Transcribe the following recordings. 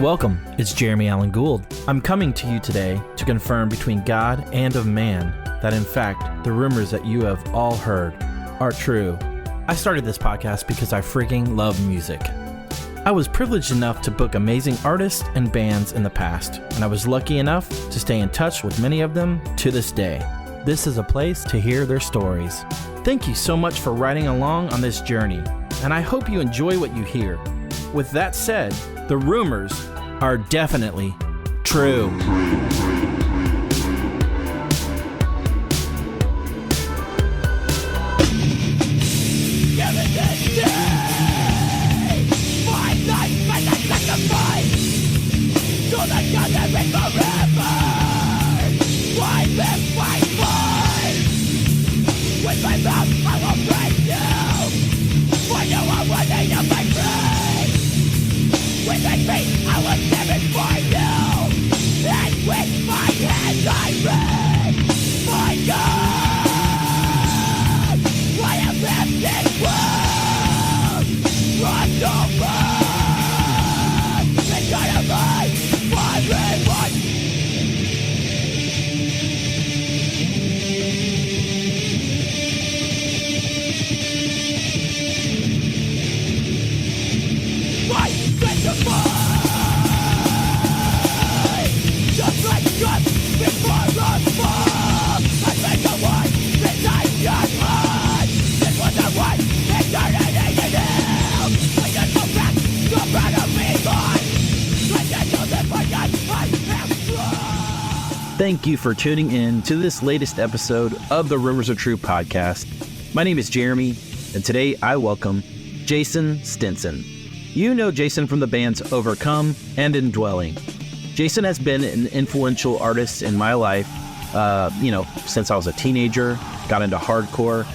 Welcome, it's Jeremy Allen Gould. I'm coming to you today to confirm between God and of man that in fact the rumors that you have all heard are true. I started this podcast because I freaking love music. I was privileged enough to book amazing artists and bands in the past, and I was lucky enough to stay in touch with many of them to this day. This is a place to hear their stories. Thank you so much for riding along on this journey, and I hope you enjoy what you hear. With that said, the rumors are definitely true. With my mouth I will praise you, for you are worthy of my praise. With my feet I will stand before you, and with my hands I raise my God. I have left this world, lost over, and God of my reward. Thank you for tuning in to this latest episode of the Rumors Are True podcast. My name is Jeremy, and today I welcome Jason Stinson. You know Jason from the bands Overcome and Indwelling. Jason has been an influential artist in my life, since I was a teenager, got into hardcore.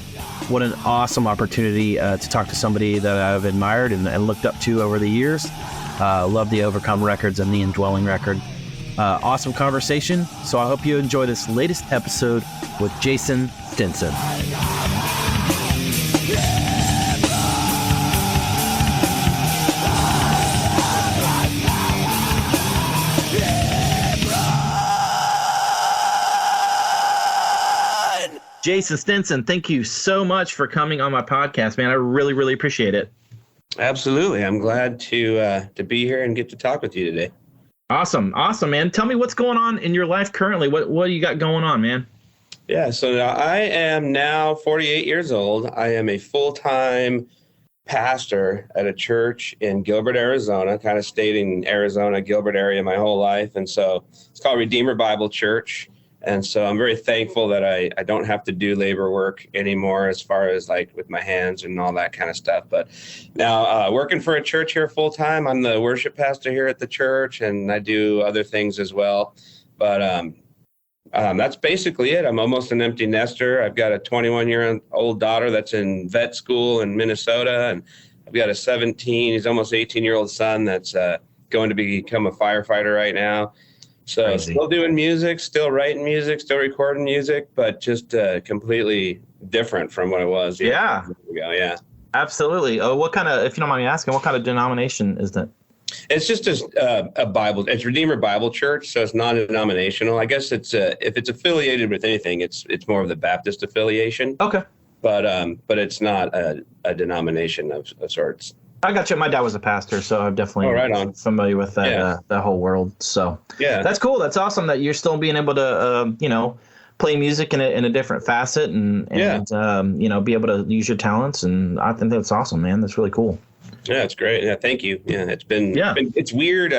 What an awesome opportunity to talk to somebody that I've admired and looked up to over the years. Love the Overcome records and the Indwelling record. Awesome conversation, so I hope you enjoy this latest episode with Jason Stinson. Jason Stinson, thank you so much for coming on my podcast, man. I really, really appreciate it. Absolutely. I'm glad to be here and get to talk with you today. Awesome, man. Tell me what's going on in your life currently. What do you got going on, man? Yeah, so I am now 48 years old. I am a full-time pastor at a church in Gilbert, Arizona. Kind of stayed in Arizona, Gilbert area my whole life. And so it's called Redeemer Bible Church. And so I'm very thankful that I don't have to do labor work anymore as far as like with my hands and all that kind of stuff. But now working for a church here full time, I'm the worship pastor here at the church, and I do other things as well. But that's basically it. I'm almost an empty nester. I've got a 21-year-old daughter that's in vet school in Minnesota, and I've got a 17, he's almost 18-year-old son that's going to become a firefighter right now. So Crazy. Still doing music, still writing music, still recording music, but just completely different from what it was. Yeah. Yeah. Absolutely. What kind of, if you don't mind me asking, what kind of denomination is that? It's just a Bible. It's Redeemer Bible Church, so it's non-denominational. I guess it's if it's affiliated with anything, it's more of the Baptist affiliation. Okay. But it's not a denomination of sorts. I got you. My dad was a pastor, so I'm definitely familiar with that that whole world. So yeah, that's cool. That's awesome that you're still being able to play music in a different facet and be able to use your talents. And I think that's awesome, man. That's really cool. Yeah, it's great. Yeah, thank you. Yeah, it's weird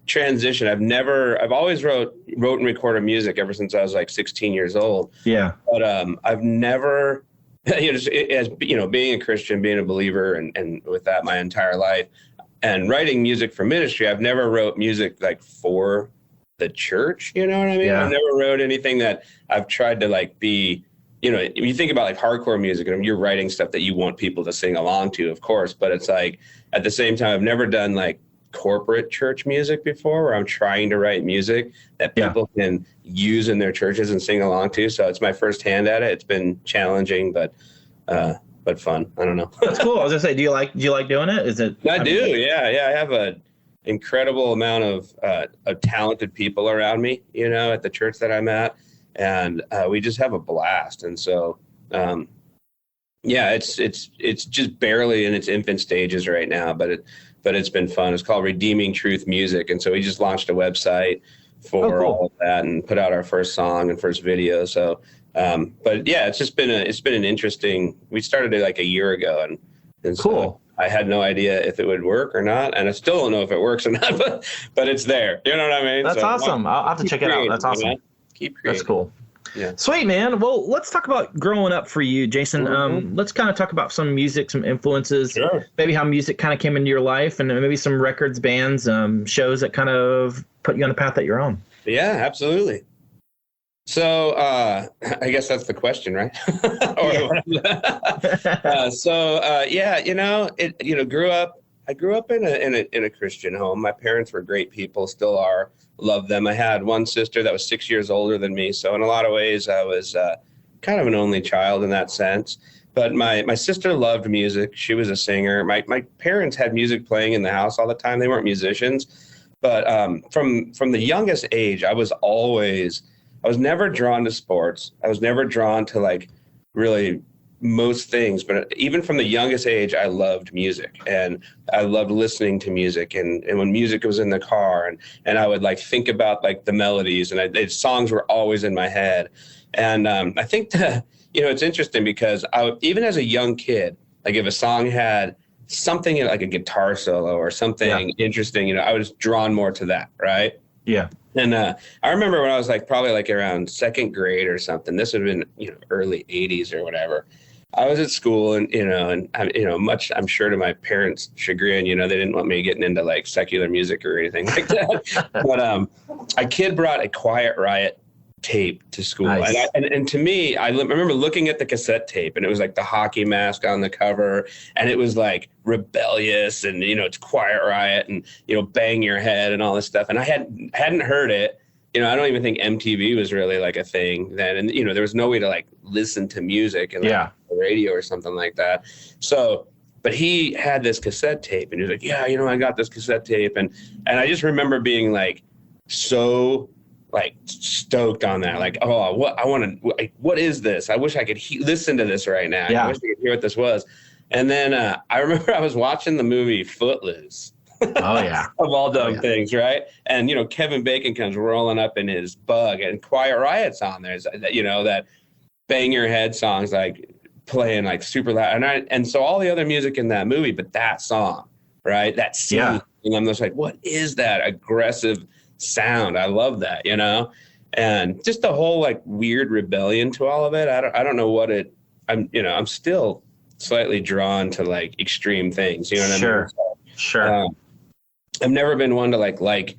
transition. I've always wrote and recorded music ever since I was like 16 years old. Yeah, but I've never. Being a Christian, being a believer, and with that my entire life, and writing music for ministry, I've never wrote music like for the church. You know what I mean? Yeah. I've never wrote anything that I've tried to like be. When you think about like hardcore music, and you're writing stuff that you want people to sing along to, of course. But it's like at the same time, I've never done like corporate church music before, where I'm trying to write music that people can use in their churches and sing along to. So it's my first hand at it. It's been challenging, but fun. I don't know. That's cool. I was gonna say, do you like doing it? Is it? I do. Yeah. I have a incredible amount of talented people around me, you know, at the church that I'm at. And we just have a blast. And so, yeah, it's just barely in its infant stages right now, but it's been fun. It's called Redeeming Truth Music. And so we just launched a website for all of that and put out our first song and first video. So, but yeah, it's been an interesting, we started it like a year ago, and so I had no idea if it would work or not. And I still don't know if it works or not, but it's there. You know what I mean? That's awesome. I'll have to check it out. That's awesome. You know? Keep creating. That's cool. Yeah. Sweet, man. Well, let's talk about growing up for you, Jason. Let's kind of talk about some music, some influences, Sure. Maybe how music kind of came into your life, and maybe some records, bands, shows that kind of put you on the path that you're on. Yeah, absolutely. So I guess that's the question, right? Yeah, you know, I grew up in a Christian home. My parents were great people, still are. Love them. I had one sister that was 6 years older than me, so in a lot of ways I was kind of an only child in that sense. But my sister loved music. She was a singer. My parents had music playing in the house all the time. They weren't musicians, but from the youngest age, I was never drawn to sports. I was never drawn to like really most things, but even from the youngest age, I loved music and I loved listening to music. And when music was in the car and I would like think about like the melodies and songs were always in my head. And I think that, you know, it's interesting because even as a young kid, like if a song had something like a guitar solo or something interesting, you know, I was drawn more to that. Right. Yeah. And I remember when I was like probably like around second grade or something, this would have been, you know, early 80s or whatever. I was at school and much, I'm sure to my parents' chagrin, you know, they didn't want me getting into like secular music or anything like that. But a kid brought a Quiet Riot tape to school. Nice. And to me, I remember looking at the cassette tape and it was like the hockey mask on the cover and it was like rebellious and, you know, it's Quiet Riot and, you know, Bang Your Head and all this stuff. And I hadn't heard it. You know, I don't even think MTV was really like a thing then. And, you know, there was no way to like listen to music and like the radio or something like that. So, but he had this cassette tape and he was like, yeah, you know, I got this cassette tape. And I just remember being like, so like stoked on that. Like, oh, what is this? I wish I could listen to this right now. I wish I could hear what this was. And then I remember I was watching the movie Footloose. Oh yeah. Of all dumb things, right? And you know, Kevin Bacon comes rolling up in his bug and Quiet Riot's on there. You know, that Bang Your Head song's like playing like super loud. And so all the other music in that movie, but that song, right? That scene. Yeah. And I'm just like, what is that aggressive sound? I love that, you know? And just the whole like weird rebellion to all of it. I don't know what I'm still slightly drawn to like extreme things, you know what I mean? Sure. I've never been one to like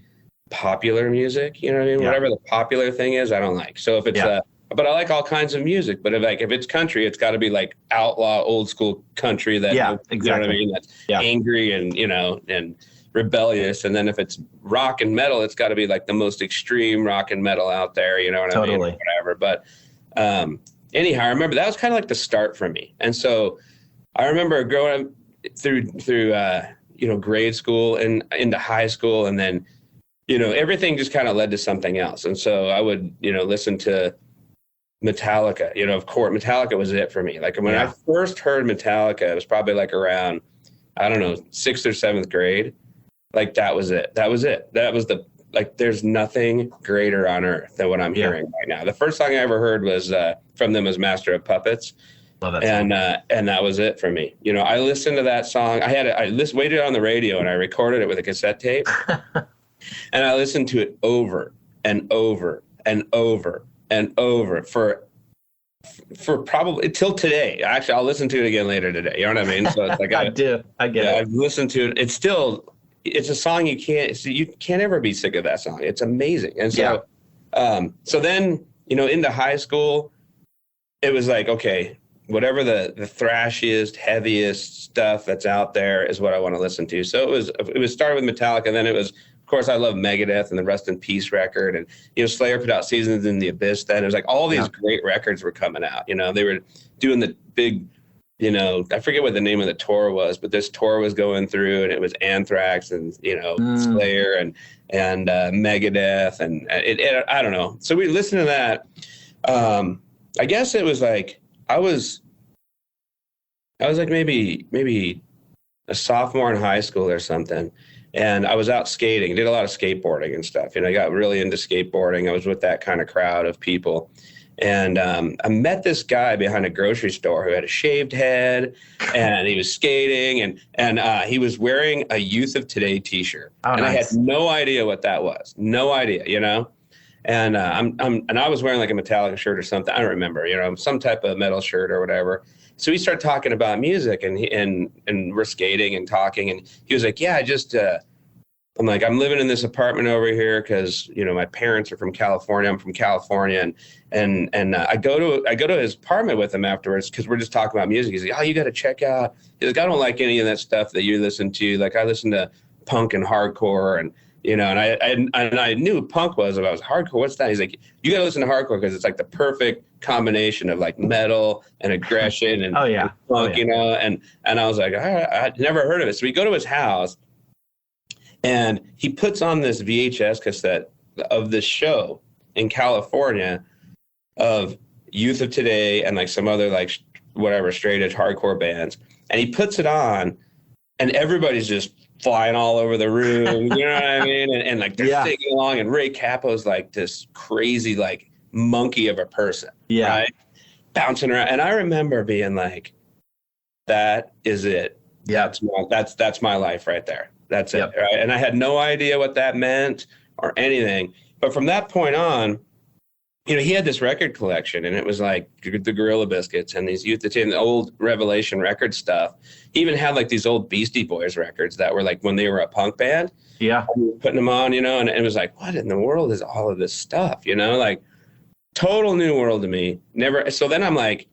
popular music, you know what I mean? Yeah. Whatever the popular thing is, I don't like. So if it's but I like all kinds of music. But if it's country, it's got to be like outlaw, old school country that exactly. You know what I mean? That's angry and you know and rebellious. And then if it's rock and metal, it's got to be like the most extreme rock and metal out there. You know what I mean? Or whatever. But anyhow, I remember that was kind of like the start for me. And so I remember growing up through you know, grade school and into high school. And then, you know, everything just kind of led to something else. And so I would, you know, listen to Metallica, you know, of course, Metallica was it for me. Like when I first heard Metallica, it was probably like around, I don't know, 6th or 7th grade. Like that was it. That was there's nothing greater on earth than what I'm hearing right now. The first song I ever heard was from them was Master of Puppets. And that was it for me. You know, I listened to that song. I waited on the radio and I recorded it with a cassette tape. And I listened to it over and over and over and over for probably till today. Actually, I'll listen to it again later today. You know what I mean? So it's like I get it. I've listened to it. It's a song you can't ever be sick of that song. It's amazing. And so so then, you know, into high school, it was like, okay, whatever the thrashiest, heaviest stuff that's out there is what I want to listen to. So it was started with Metallica, and then it was, of course, I love Megadeth and the Rest in Peace record, and you know, Slayer put out Seasons in the Abyss. Then it was like all these great records were coming out. You know, they were doing the big I forget what the name of the tour was, but this tour was going through, and it was Anthrax and, Slayer and Megadeth. And I don't know. So we listened to that. I guess it was like, I was like maybe a sophomore in high school or something. And I was out skating, did a lot of skateboarding and stuff. I got really into skateboarding. I was with that kind of crowd of people. And I met this guy behind a grocery store who had a shaved head, and he was skating, and he was wearing a Youth of Today T-shirt. Oh, and nice. I had no idea what that was. No idea, And I was wearing like a Metallica shirt or something. I don't remember, some type of metal shirt or whatever. So we started talking about music, and we're skating and talking, and he was like, "Yeah, I'm like, I'm living in this apartment over here because my parents are from California. I'm from California, and I go to his apartment with him afterwards because we're just talking about music. He's like, "Oh, you got to check out." He's like, "I don't like any of that stuff that you listen to. Like, I listen to punk and hardcore, and I knew what punk was. If I was hardcore, what's that?" He's like, "You got to listen to hardcore because it's like the perfect combination of like metal and aggression and and punk, And I was like, I'd never heard of it. So we go to his house. And he puts on this VHS cassette of this show in California of Youth of Today and like some other like whatever straight edge hardcore bands. And he puts it on, and everybody's just flying all over the room. You know what I mean? And like they're singing along. And Ray Capo's like this crazy like monkey of a person, right? Bouncing around. And I remember being like, "That is it. Yeah, that's my life right there. That's it." Right? And I had no idea what that meant or anything. But from that point on, he had this record collection, and it was like the Gorilla Biscuits and these Youth of Today and the old Revelation record stuff. He even had like these old Beastie Boys records that were like when they were a punk band. Yeah. Putting them on, and it was like, what in the world is all of this stuff? Like total new world to me. Never. So then I'm like,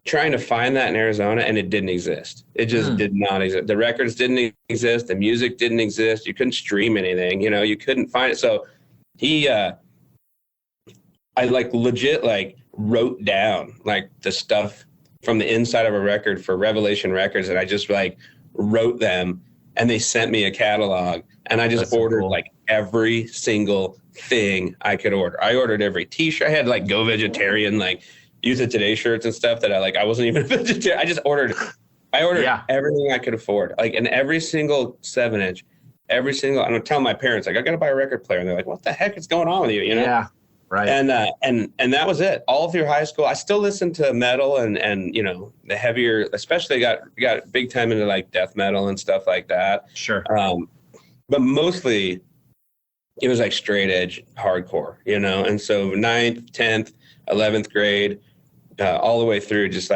trying to find that in Arizona, and it didn't exist. It just did not exist. The records didn't exist. The music didn't exist. You couldn't stream anything. You couldn't find it. So I like legit like wrote down like the stuff from the inside of a record for Revelation Records, and I just like wrote them, and they sent me a catalog, and I just ordered like every single thing I could order. I ordered every T-shirt. I had like Go Vegetarian, like Youth of Today shirts and stuff that I wasn't even a vegetarian. I just ordered everything I could afford. Like, and every single 7-inch, I'm gonna tell my parents, like, I gotta buy a record player. And they're like, "What the heck is going on with you?" Yeah. Right. And that was it. All through high school, I still listened to metal and the heavier, especially got big time into like death metal and stuff like that. Sure. But mostly it was like straight edge hardcore, and so 9th, 10th, 11th grade, all the way through, just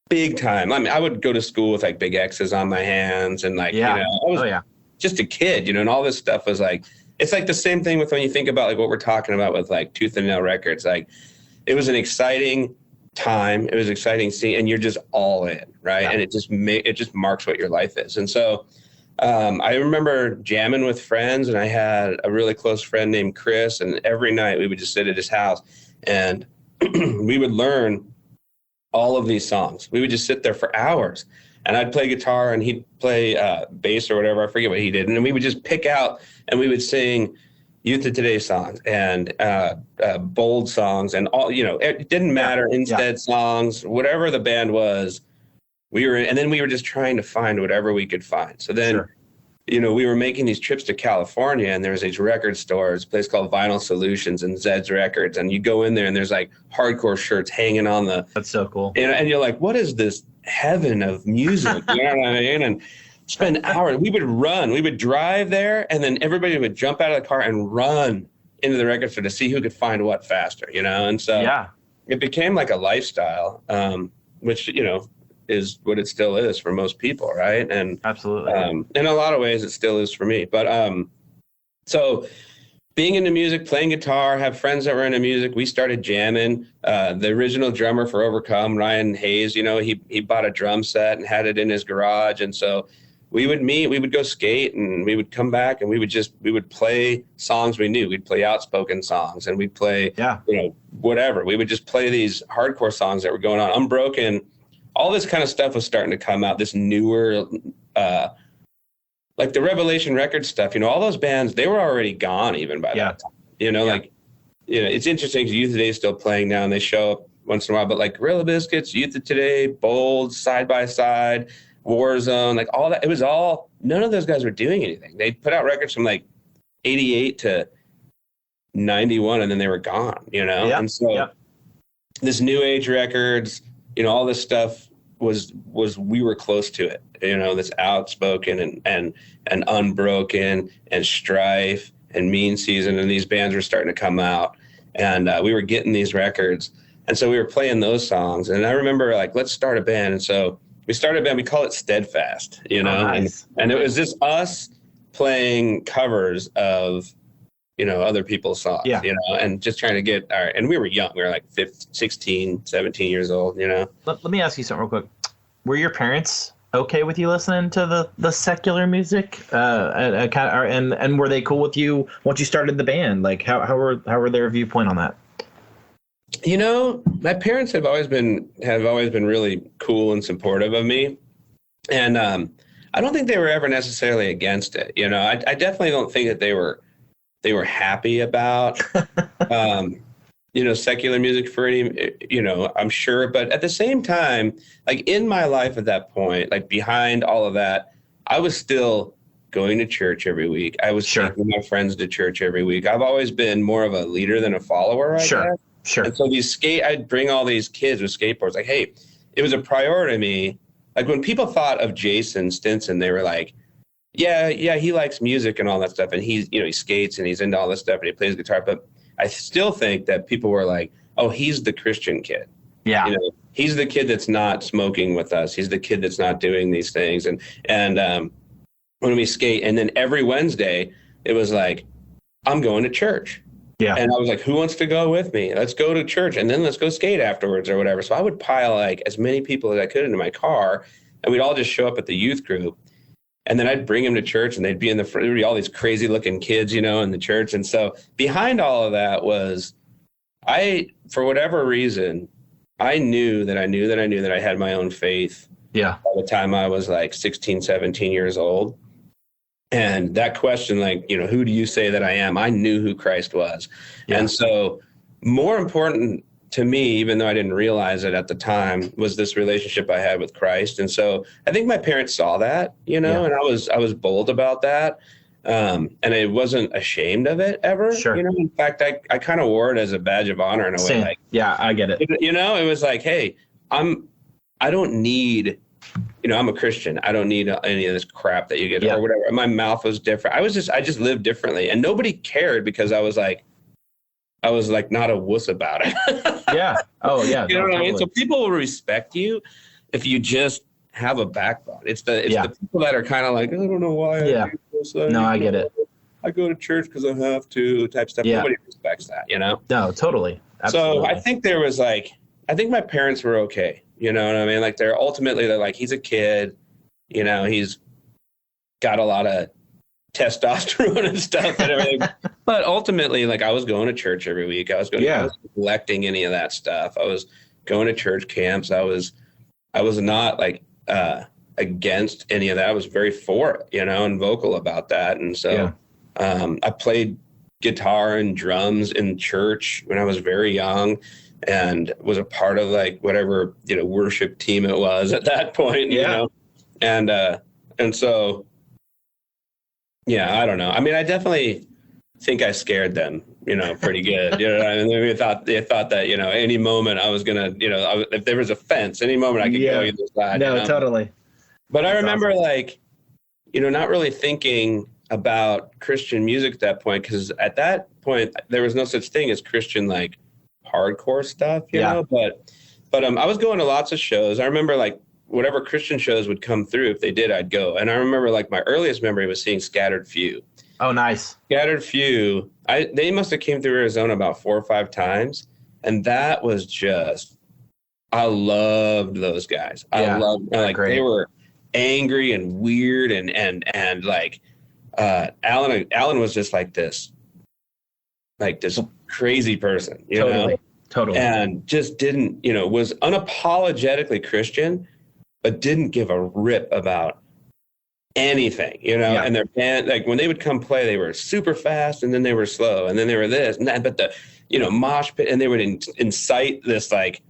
big time. I mean, I would go to school with like big X's on my hands, and like, I was just a kid, and all this stuff was like, it's like the same thing with when you think about like what we're talking about with like Tooth and Nail Records. Like, it was an exciting time. It was exciting scene, and you're just all in, right? Yeah. And it just marks what your life is. And so I remember jamming with friends, and I had a really close friend named Chris, and every night we would just sit at his house, and we would learn all of these songs. We would just sit there for hours, and I'd play guitar and he'd play bass or whatever. I forget what he did. And we would just pick out, and we would sing Youth of Today songs and bold songs, and all, it didn't matter. Instead songs, whatever the band was, and then we were just trying to find whatever we could find. So then, we were making these trips to California, and there was these record stores, a place called Vinyl Solutions and Zed's Records. And you go in there, and there's like hardcore shirts hanging on the. That's so cool. And you're like, what is this heaven of music? You know what I mean? And spend hours. We would drive there, and then everybody would jump out of the car and run into the record store to see who could find what faster, And so it became like a lifestyle, which, is what it still is for most people, right? And absolutely, in a lot of ways, it still is for me. But so being into music, playing guitar, have friends that were into music, we started jamming. The original drummer for Overcome, Ryan Hayes, he bought a drum set and had it in his garage, and so we would meet, we would go skate, and we would come back, and we would play songs we knew. We'd play outspoken songs, and we'd play, whatever. We would just play these hardcore songs that were going on. Unbroken all this kind of stuff was starting to come out, this newer, like the Revelation Records stuff, all those bands, they were already gone even by that time. It's interesting because Youth of Today is still playing now and they show up once in a while, but like Gorilla Biscuits, Youth of Today, Bold, Side by Side, Warzone, like all that, it was all, none of those guys were doing anything. They put out records from like 88 to 91 and then they were gone, And so this New Age records, all this stuff was we were close to it, this Outspoken and Unbroken and Strife and Mean Season, and these bands were starting to come out, and we were getting these records, and so we were playing those songs. And I remember like, let's start a band, and so we started a band. We call it Steadfast, Nice. and it was just us playing covers of other people's songs, and just trying to get and we were young. We were like 15, 16, 17 years old, Let me ask you something real quick. Were your parents okay with you listening to the secular music? And were they cool with you once you started the band? Like how were their viewpoint on that? My parents have always been really cool and supportive of me. And I don't think they were ever necessarily against it. I definitely don't think that they were happy about, secular music for any, I'm sure. But at the same time, like in my life at that point, like behind all of that, I was still going to church every week. I was taking my friends to church every week. I've always been more of a leader than a follower, I guess. Sure. And so I'd bring all these kids with skateboards. Like, hey, it was a priority to me. Like when people thought of Jason Stinson, they were like, yeah, he likes music and all that stuff, and he skates and he's into all this stuff and he plays guitar. But I still think that people were like, oh, he's the Christian kid. Yeah. He's the kid that's not smoking with us. He's the kid that's not doing these things. And when we skate, and then every Wednesday, it was like, I'm going to church. Yeah. And I was like, who wants to go with me? Let's go to church, and then let's go skate afterwards or whatever. So I would pile like as many people as I could into my car, and we'd all just show up at the youth group. And then I'd bring them to church, and they'd be in the front. There'd be all these crazy looking kids, in the church. And so behind all of that was for whatever reason, I knew that I had my own faith. Yeah. By the time I was like 16, 17 years old. And that question, like, who do you say that I am? I knew who Christ was. Yeah. And so more important to me, even though I didn't realize it at the time, was this relationship I had with Christ. And so I think my parents saw that, and I was bold about that. And I wasn't ashamed of it ever. Sure. In fact, I kind of wore it as a badge of honor in a way. Like, yeah, I get it. It was like, hey, I don't need, I'm a Christian. I don't need any of this crap that you get or whatever. My mouth was different. I just lived differently, and nobody cared because I was like not a wuss about it. Yeah. Oh yeah. You know what I mean? So people will respect you if you just have a backbone. It's the people that are kind of like, I don't know why. Yeah. I get it. I go to church because I have to type stuff. Yeah. Nobody respects that, No, totally. Absolutely. So I think there was I think my parents were okay. You know what I mean? Like they're like, he's a kid, he's got a lot of testosterone and stuff and everything. But ultimately, like I was going to church every week. I was neglecting any of that stuff. I was going to church camps. I was not like against any of that. I was very for it, and vocal about that. And so I played guitar and drums in church when I was very young, and was a part of like whatever, worship team it was at that point, and so, I don't know. I mean, I definitely think I scared them, pretty good. I mean? They thought that, any moment I was going to, if there was a fence, any moment I could go either side. No, totally. But I remember not really thinking about Christian music at that point, because at that point, there was no such thing as Christian, like, hardcore stuff, you know, but I was going to lots of shows. I remember like whatever Christian shows would come through, if they did, I'd go. And I remember like my earliest memory was seeing Scattered Few. Oh, nice. Scattered Few. They must have came through Arizona about 4 or 5 times. And that was just, I loved those guys. I loved, like, great. They were angry and weird and like, Alan was just like this crazy person, you know? Totally. And just didn't, was unapologetically Christian, but didn't give a rip about anything, Yeah. and their band, like when they would come play, they were super fast and then they were slow and then they were this and that, but the, mosh pit, and they would incite this like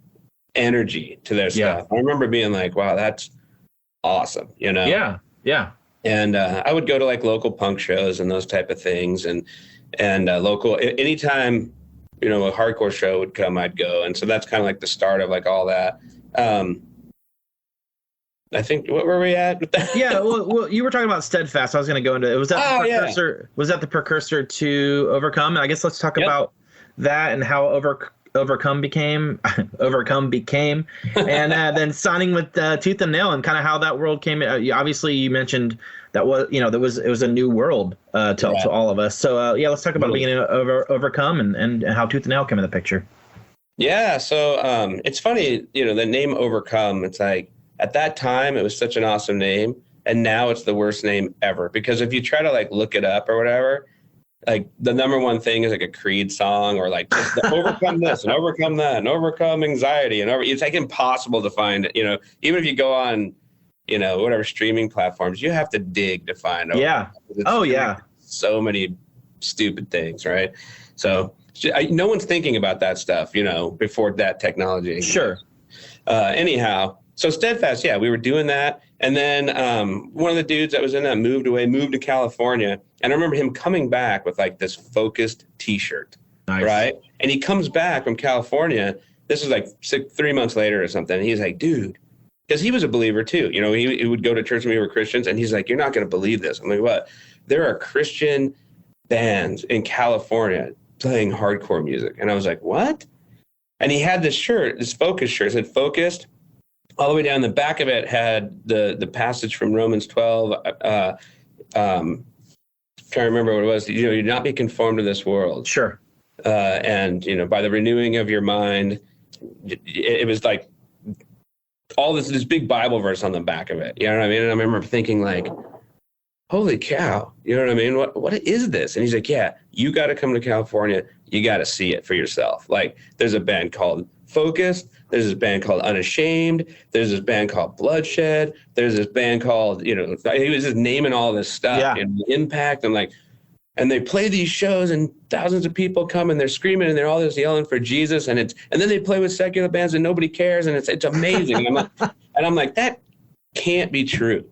energy to their stuff. I remember being like, wow, that's awesome, Yeah. Yeah. And I would go to like local punk shows and those type of things, and local, anytime, a hardcore show would come, I'd go. And so that's kind of like the start of like all that. I think, what were we at with that? Yeah, well, you were talking about Steadfast. I was going to go into it. Was that the precursor? Yeah. Was that the precursor to Overcome? And I guess let's talk about that and how Overcome became, and then signing with Tooth and Nail, and kind of how that world came. Obviously, you mentioned that was, it was a new world to all of us. So let's talk about the beginning of Overcome and how Tooth and Nail came in the picture. Yeah, so it's funny, the name Overcome. It's like, at that time, it was such an awesome name, and now it's the worst name ever. Because if you try to like look it up or whatever, like the number one thing is like a Creed song, or like overcome this and overcome that and overcome anxiety, and it's like impossible to find. Even if you go on, whatever streaming platforms, you have to dig to find. Yeah. So many stupid things, right? So no one's thinking about that stuff, before that technology. Sure. Anyhow. So Steadfast, we were doing that. And then one of the dudes that was in that moved to California. And I remember him coming back with like this Focused t-shirt, right? And he comes back from California. This was like 3 months later or something. And he's like, dude, because he was a believer too. He would go to church when we were Christians. And he's like, you're not going to believe this. I'm like, what? There are Christian bands in California playing hardcore music. And I was like, what? And he had this shirt, this Focused shirt. It said Focused. All the way down the back of it had the passage from Romans 12. Trying to remember what it was. You not be conformed to this world. Sure. And by the renewing of your mind, it was like all this big Bible verse on the back of it. You know what I mean? And I remember thinking like, holy cow, you know what I mean? What is this? And he's like, yeah, you got to come to California. You got to see it for yourself. Like there's a band called Focused. There's this band called Unashamed. There's this band called Bloodshed. There's this band called, he was just naming all this stuff, Impact, and they play these shows and thousands of people come and they're screaming and they're all just yelling for Jesus, and then they play with secular bands and nobody cares, and it's amazing. And I'm like, that can't be true.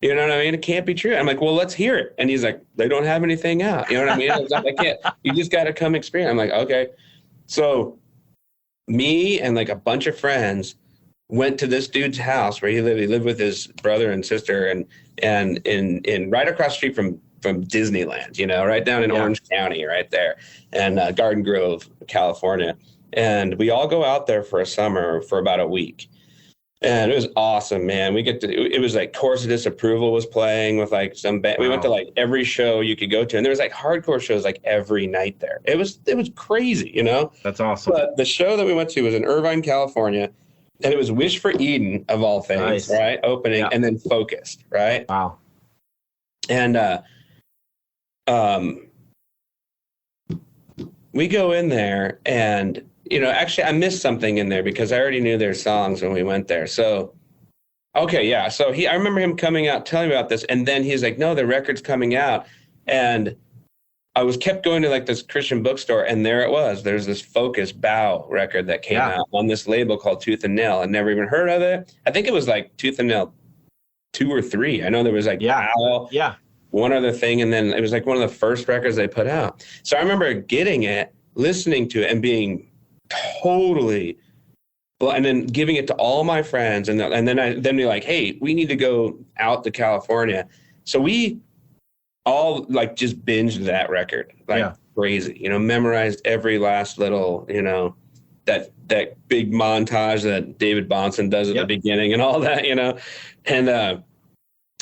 You know what I mean? It can't be true. I'm like, well, let's hear it. And he's like, they don't have anything out. You know what I mean? It's like, I can't. You just got to come experience. I'm like, okay. So me and like a bunch of friends went to this dude's house where he lived. He lived with his brother and sister, and in right across the street from Disneyland, right down in Orange County, right there, and Garden Grove, California. And we all go out there for a summer for about a week. And it was awesome, man. It was like Course of Disapproval was playing with like some band. Wow. We went to like every show you could go to, and there was like hardcore shows like every night there. It was crazy, That's awesome. But the show that we went to was in Irvine, California, and it was Wish for Eden of all things, right? Opening, and then Focused, right? Wow. And we go in there, and actually I missed something in there because I already knew their songs when we went there. So, okay, yeah. So I remember him coming out, telling me about this, and then he's like, no, the record's coming out. And I kept going to like this Christian bookstore, and there it was. There's this Focus Bow record that came out on this label called Tooth and Nail. I'd never even heard of it. I think it was like Tooth and Nail 2 or 3. I know there was like Bow, one other thing, and then it was like one of the first records they put out. So I remember getting it, listening to it, and being totally, and then giving it to all my friends, and then they're like, hey, we need to go out to California. So we all like just binged that record like crazy, memorized every last little, that big montage that David Bonson does at the beginning and all that, and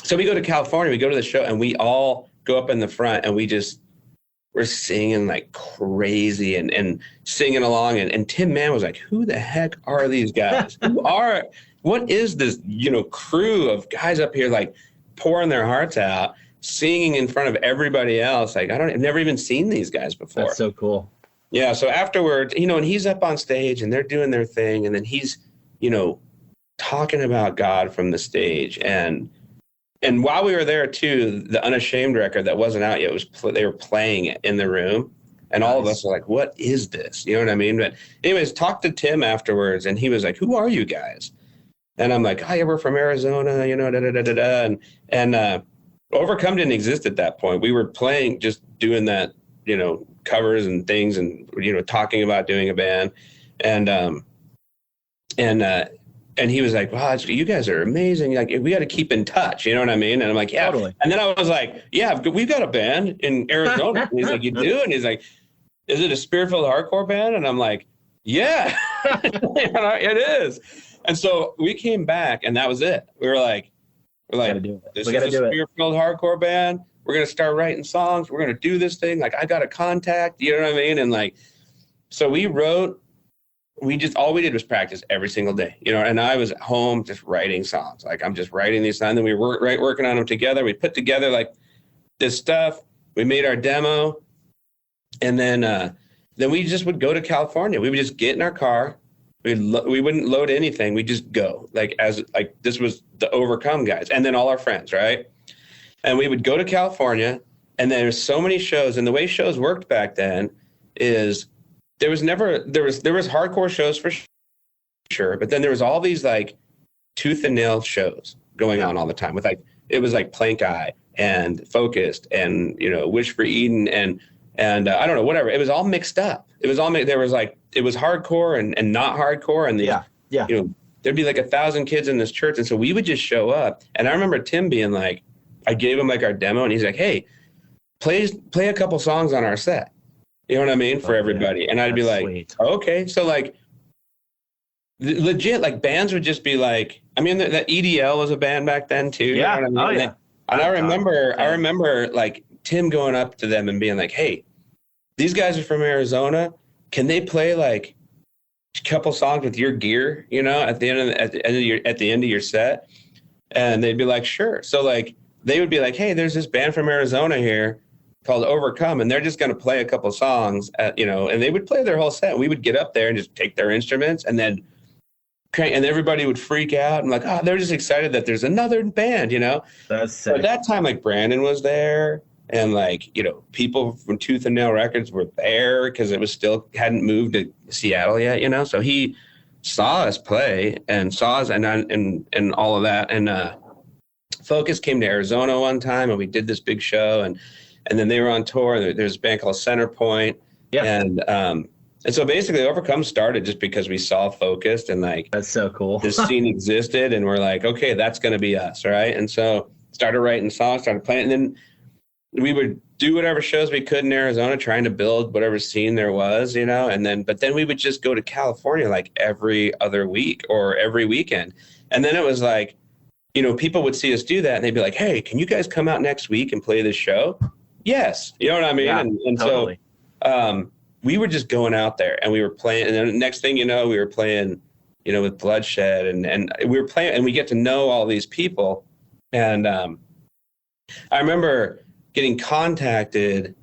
so we go to California, we go to the show, and we all go up in the front, and we're singing like crazy and singing along. And Tim Mann was like, who the heck are these guys? What is this, crew of guys up here, like pouring their hearts out, singing in front of everybody else? Like, I've never even seen these guys before. That's so cool. Yeah. So afterwards, and he's up on stage and they're doing their thing. And then he's, talking about God from the stage. And while we were there too, the Unashamed record that wasn't out yet they were playing it in the room. And all of us were like, what is this? You know what I mean? But anyways, talked to Tim afterwards and he was like, who are you guys? And I'm like, oh, yeah, we're from Arizona, And Overcome didn't exist at that point. We were playing, just doing that, covers and things and, talking about doing a band. And he was like, wow, you guys are amazing. Like, we got to keep in touch. You know what I mean? And I'm like, yeah. Totally. And then I was like, yeah, we've got a band in Arizona. And he's like, you do? And he's like, is it a spirit-filled hardcore band? And I'm like, yeah, it is. And so we came back and that was it. We were like, this is a spirit-filled hardcore band. We're going to start writing songs. We're going to do this thing. Like, I got a contact, you know what I mean? And like, so all we did was practice every single day, and I was at home just writing songs. Like, I'm just writing these songs. And then we were working on them together. We put together like this stuff. We made our demo. And then we just would go to California. We would just get in our car. We wouldn't load anything. We just go this was the Overcome guys. And then all our friends. Right. And we would go to California and there's so many shows. And the way shows worked back then is there was hardcore shows for sure. But then there was all these like tooth and nail shows going on all the time with it was like Plank Eye and Focused and, Wish for Eden and I don't know, whatever. It was all mixed up. It was all there was like, it was hardcore and not hardcore. And there'd be like 1,000 kids in this church. And so we would just show up. And I remember Tim being like, I gave him like our demo and he's like, hey, play a couple songs on our set. You know what I mean? For everybody. Yeah. And I'd be like, sweet. Okay. So like legit, like bands would just be like, I mean, that EDL was a band back then too. Yeah. You know what I mean? And I remember like Tim going up to them and being like, hey, these guys are from Arizona. Can they play like a couple songs with your gear, at the end of your set? And they'd be like, sure. So like, they would be like, hey, there's this band from Arizona here called Overcome, and they're just going to play a couple songs, and they would play their whole set. We would get up there and just take their instruments, and then everybody would freak out and like, oh, they're just excited that there's another band, That's sick. At that time, like Brandon was there, and like, people from Tooth and Nail Records were there because it was still hadn't moved to Seattle yet, So he saw us play and saw us and all of that, and Focus came to Arizona one time, and we did this big show, and then they were on tour, and there's a band called Centerpoint. Yeah. And so basically Overcome started just because we saw Focused and like, that's so cool. This scene existed and we're like, okay, that's going to be us. Right. And so started writing songs, started playing, and then we would do whatever shows we could in Arizona, trying to build whatever scene there was, but then we would just go to California like every other week or every weekend. And then it was like, people would see us do that and they'd be like, hey, can you guys come out next week and play this show? Yes. You know what I mean? Yeah, and totally. So we were just going out there and we were playing. And then the next thing we were playing, with Bloodshed and we were playing and we get to know all these people. And I remember getting contacted.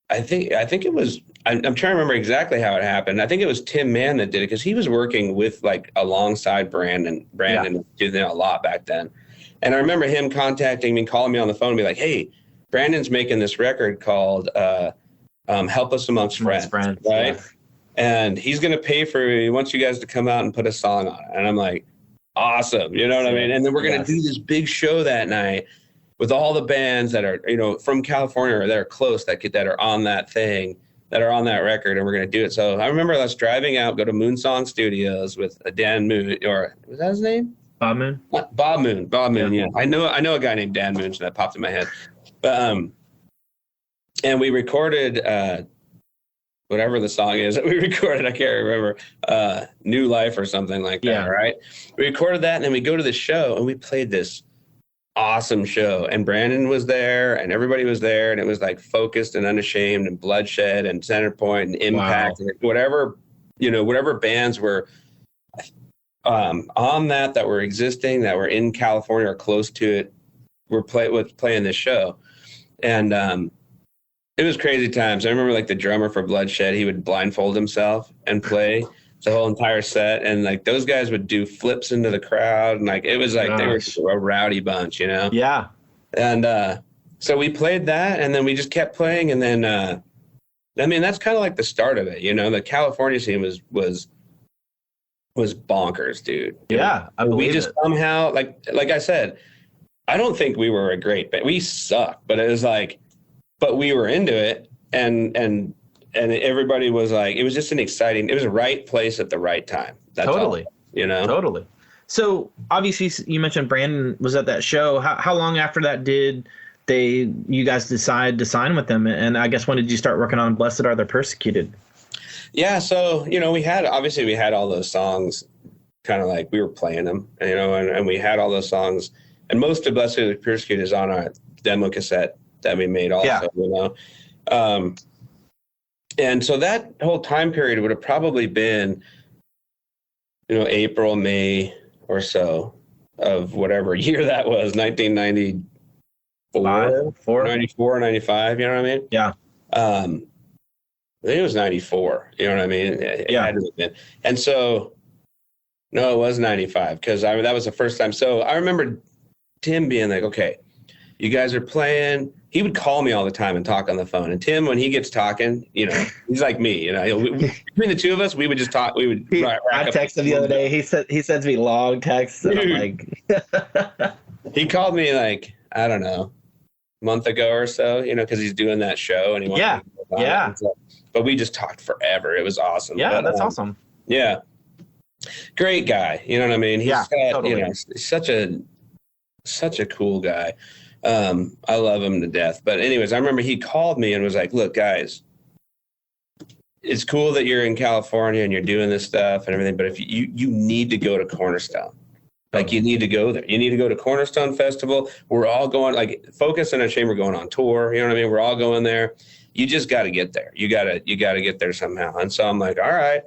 I think it was, I'm trying to remember exactly how it happened. I think it was Tim Mann that did it because he was working with like alongside Brandon did a lot back then. And I remember him contacting me, calling me on the phone and be like, hey, Brandon's making this record called Help Us Amongst Friends, right? Yeah. And he's going to pay he wants you guys to come out and put a song on it. And I'm like, awesome. You know what I mean? And then we're going to do this big show that night with all the bands that are, from California or that are close, that are on that thing, that are on that record. And we're going to do it. So I remember us driving out, go to Moonsong Studios with Dan Moon, or was that his name? Bob Moon? Bob Moon. Yeah. I know a guy named Dan Moon, so that popped in my head. But, and we recorded, whatever the song is that we recorded, I can't remember, New Life or something like that, right? We recorded that, and then we go to the show, and we played this awesome show, and Brandon was there, and everybody was there, and it was like Focused and Unashamed and Bloodshed and Centerpoint and Impact, and whatever bands were on that were existing, that were in California or close to it, were playing this show. And It was crazy times. I remember like the drummer for Bloodshed, he would blindfold himself and play the whole entire set. And like those guys would do flips into the crowd. And like, it was like, they were a rowdy bunch, you know? Yeah. And so we played that, and then we just kept playing. And then, I mean, that's kind of like the start of it, you know? The California scene was bonkers, dude. Yeah. I believe we just somehow, like I said, I don't think we were a great band. We sucked, but it was like, but we were into it, and everybody was like, it was just an exciting, it was the right place at the right time. That's totally all, you know? Totally. So obviously you mentioned Brandon was at that show. How long after that did you guys decide to sign with them? And I guess when did you start working on Blessed Are the Persecuted? Yeah. So, you know, we had all those songs kind of like we were playing them, you know, and we had all those songs, and most of Blessed Are the Persecuted is on our demo cassette that we made also, you know? And so that whole time period would have probably been, you know, April, May or so of whatever year that was, 1994, 94, 95, you know what I mean? Yeah. I think it was 94, you know what I mean? It had to have been. And so, no, it was 95, because that was the first time. So I remember Tim being like, okay, you guys are playing. He would call me all the time and talk on the phone. And Tim, when he gets talking, you know, he's like me. You know, between the two of us, we would just talk. We would. I texted him the other day. He sends me long texts. And I'm like, he called me like, I don't know, a month ago or so. You know, because he's doing that show and he wanted to so, but we just talked forever. It was awesome. Yeah, that's awesome. Yeah, great guy. You know what I mean? He's totally. You know, such a cool guy. I love him to death. But anyways, I remember he called me and was like, look, guys, it's cool that you're in California and you're doing this stuff and everything, but if you need to go to Cornerstone. Like, you need to go there. You need to go to Cornerstone Festival. We're all going, like, Focus and Unashamed, we're going on tour. You know what I mean? We're all going there. You just got to get there. You got to get there somehow. And so I'm like, all right,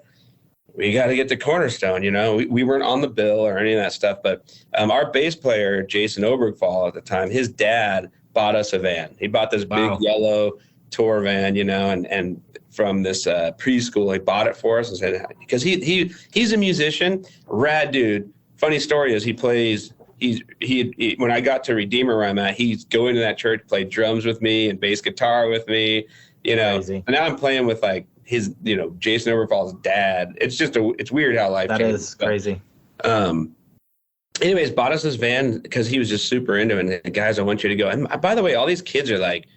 we got to get to Cornerstone. You know, we weren't on the bill or any of that stuff, but our bass player, Jason Obergfall at the time, his dad bought us a van. He bought this big yellow tour van, you know, and from this preschool, he bought it for us and said, because he's a musician, rad dude. Funny story is he when I got to Redeemer where I'm at, he's going to that church, played drums with me and bass guitar with me, you know. Crazy. And now I'm playing with like his, you know, Jason Overfall's dad. It's just it's weird how life changes. That is crazy. Anyways, bought us this van because he was just super into it. And guys, I want you to go. And by the way, all these kids are like,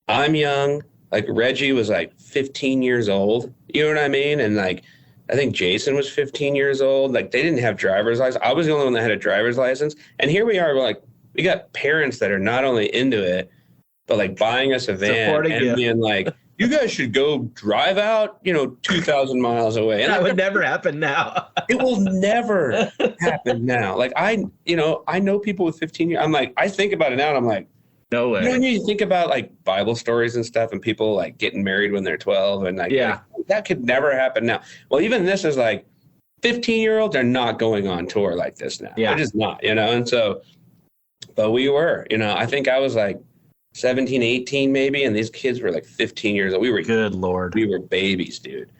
I'm young. Like Reggie was like 15 years old. You know what I mean? And like, I think Jason was 15 years old. Like, they didn't have driver's license. I was the only one that had a driver's license. And here we are, we're like, we got parents that are not only into it, but like buying us a van and being like, you guys should go drive out, you know, 2,000 miles away. And that would never happen now. It will never happen now. Like, I know people with 15 years. I'm like, I think about it now and I'm like, no way. You know, when you think about like Bible stories and stuff and people like getting married when they're 12 and like, that could never happen now. Well, even this is like 15-year-olds are not going on tour like this now. Yeah. They're just not, you know? And so, but we were, you know, I think I was like 17, 18 maybe. And these kids were like 15 years old. We were, good Lord. We were babies, dude.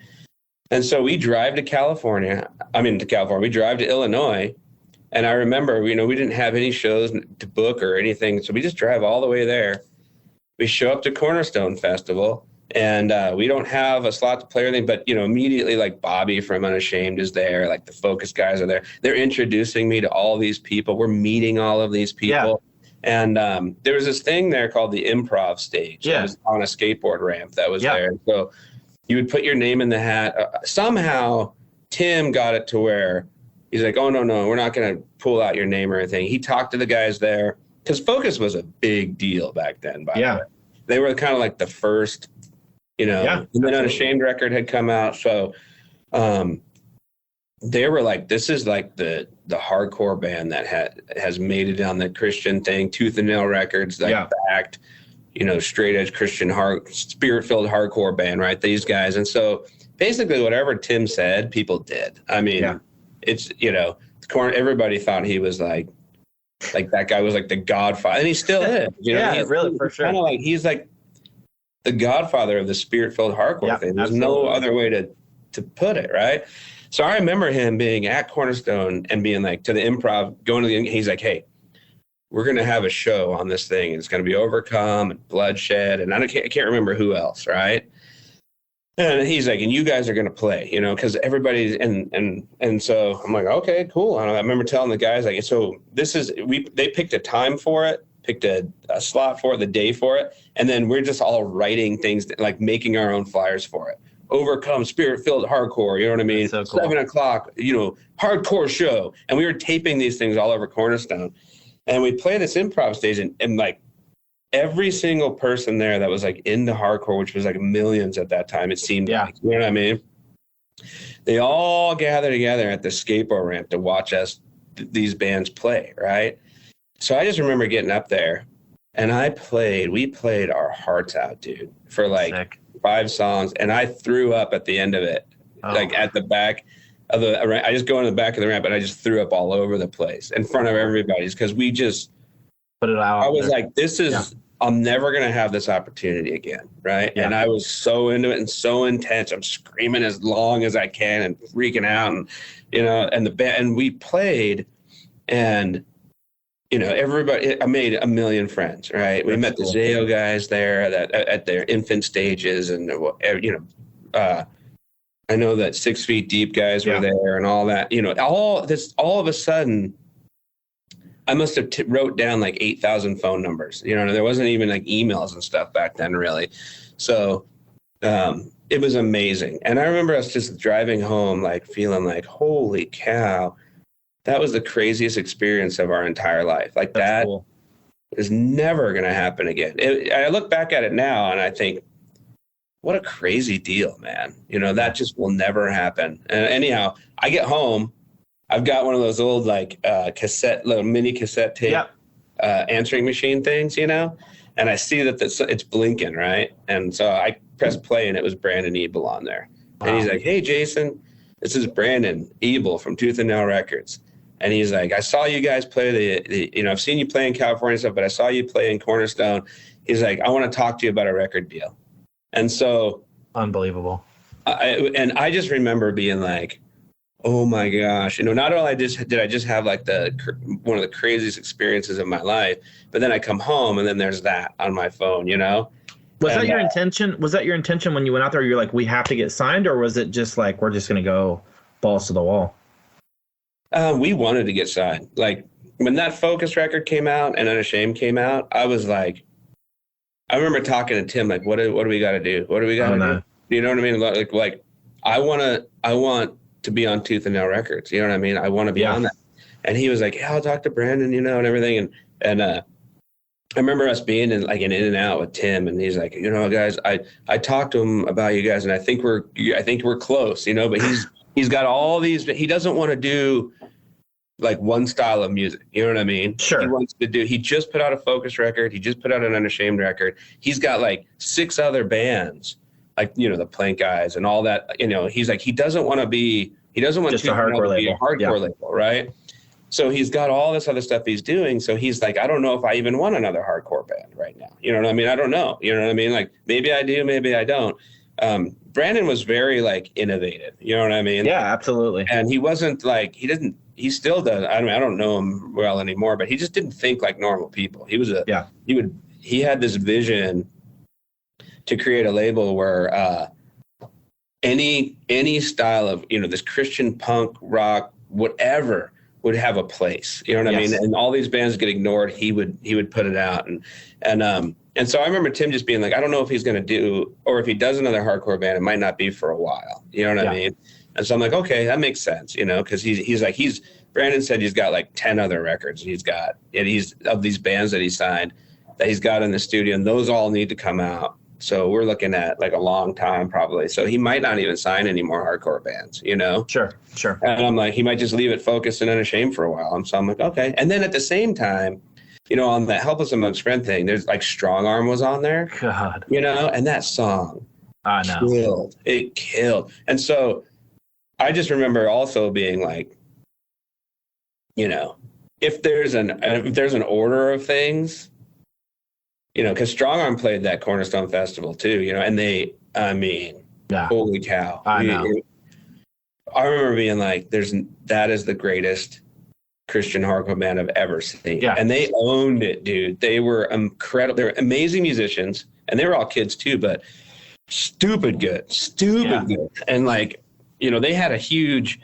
And so we drive to California. We drive to Illinois. And I remember, you know, we didn't have any shows to book or anything. So we just drive all the way there. We show up to Cornerstone Festival and we don't have a slot to play or anything, but, you know, immediately like Bobby from Unashamed is there. Like the Focus guys are there. They're introducing me to all these people. We're meeting all of these people. Yeah. And there was this thing there called the Improv Stage. Yeah. It was on a skateboard ramp that was there. So you would put your name in the hat. Somehow Tim got it to where he's like, oh, no, we're not going to pull out your name or anything. He talked to the guys there because Focus was a big deal back then. By the way. They were kind of like the first, you know, and then Unashamed record had come out. So they were like, this is like the hardcore band that has made it on the Christian thing, Tooth and Nail Records, like backed, you know, straight edge Christian spirit-filled hardcore band, right? These guys. And so basically whatever Tim said, people did. I mean, it's, you know, everybody thought he was like that guy was like the godfather, and he still is. You know? Really, for sure. Kind of like he's like the godfather of the spirit-filled hardcore thing. There's no other way to put it, right? So I remember him being at Cornerstone and being like, to the improv, he's like, hey, we're going to have a show on this thing. It's going to be Overcome and Bloodshed. And I can't remember who else, right? And he's like, and you guys are going to play, you know, because everybody's, and so I'm like, okay, cool. And I remember telling the guys, like, so they picked a time for it, picked a slot for it, the day for it. And then we're just all writing things, like making our own flyers for it. Overcome, spirit-filled hardcore, you know what I mean? So cool. 7:00, you know, hardcore show. And we were taping these things all over Cornerstone. And we play this improv stage, and like every single person there that was like into hardcore, which was like millions at that time, it seemed like, you know what I mean? They all gather together at the skateboard ramp to watch these bands play, right? So I just remember getting up there, and we played our hearts out, dude, for like 5 songs, and I threw up at the end of it, like at the back of the ramp. I just go in the back of the ramp, and I just threw up all over the place in front of everybody, because we just put it out. I was like, this is, I'm never going to have this opportunity again, right? Yeah. And I was so into it and so intense. I'm screaming as long as I can and freaking out, and you know, and the band, and we played, and you know, everybody, I made a million friends, right? We met the Zayo guys there at their infant stages, and you know, I know that 6 Feet Deep guys were there and all that, you know, all of a sudden, I must have wrote down like 8,000 phone numbers, you know, there wasn't even like emails and stuff back then, really. So it was amazing. And I remember us just driving home, like feeling like, holy cow, that was the craziest experience of our entire life. Like that is never going to happen again. I look back at it now and I think, what a crazy deal, man. You know, that just will never happen. And anyhow, I get home. I've got one of those old like little mini cassette tape answering machine things, you know, and I see that it's blinking, right? And so I press play, and it was Brandon Ebel on there. Wow. And he's like, hey, Jason, this is Brandon Ebel from Tooth and Nail Records. And he's like, I saw you guys play you know, I've seen you play in California and stuff, but I saw you play in Cornerstone. He's like, I want to talk to you about a record deal. And so unbelievable. I just remember being like, oh my gosh, you know, not only did I just have like one of the craziest experiences of my life, but then I come home and then there's that on my phone, you know? Was that your intention? Was that your intention when you went out there? You're like, we have to get signed, or was it just like, we're just going to go balls to the wall? We wanted to get signed. Like when that Focus record came out and Unashamed came out, I was like, I remember talking to Tim, like, what do we got to do? What do we got to do? You know what I mean? Like I want to be on Tooth and Nail Records. You know what I mean? I want to be on that. And he was like, yeah, I'll talk to Brandon, you know, and everything. And I remember us being in and out with Tim, and he's like, you know, guys, I talked to him about you guys, and I think we're close, you know, but he's got all these, he doesn't want to do like one style of music. You know what I mean? Sure. He just put out a Focus record. He just put out an Unashamed record. He's got like 6 other bands, like, you know, the Plank Guys and all that, you know. He's like, he doesn't want just a hardcore label, right? So he's got all this other stuff he's doing. So he's like, I don't know if I even want another hardcore band right now. You know what I mean? I don't know. You know what I mean? Like, maybe I do, maybe I don't. Brandon was very like innovative. You know what I mean? Yeah, absolutely. And he wasn't like, he still does. I mean, I don't know him well anymore, but he just didn't think like normal people. He was he had this vision to create a label where any style of, you know, this Christian punk, rock, whatever would have a place. You know what I mean? And all these bands get ignored. He would put it out. And so I remember Tim just being like, I don't know if he's going to do, or if he does another hardcore band, it might not be for a while. You know what I mean? And so I'm like, okay, that makes sense, you know, because he's like, Brandon said he's got like 10 other records he's of these bands that he signed that he's got in the studio, and those all need to come out. So we're looking at like a long time probably. So he might not even sign any more hardcore bands, you know? Sure. And I'm like, he might just leave it focused and Unashamed for a while. And so I'm like, okay. And then at the same time, you know, on the Helpless Amongst Friends thing, there's like Strong Arm was on there. God. You know, and that song killed. And so I just remember also being like, you know, if there's an order of things, because Strong Arm played that Cornerstone Festival too, and holy cow. I know. I remember being like, that is the greatest Christian hardcore band I've ever seen. Yeah. And they owned it, dude. They were incredible. They were amazing musicians, and they were all kids too, but stupid good. And they had a huge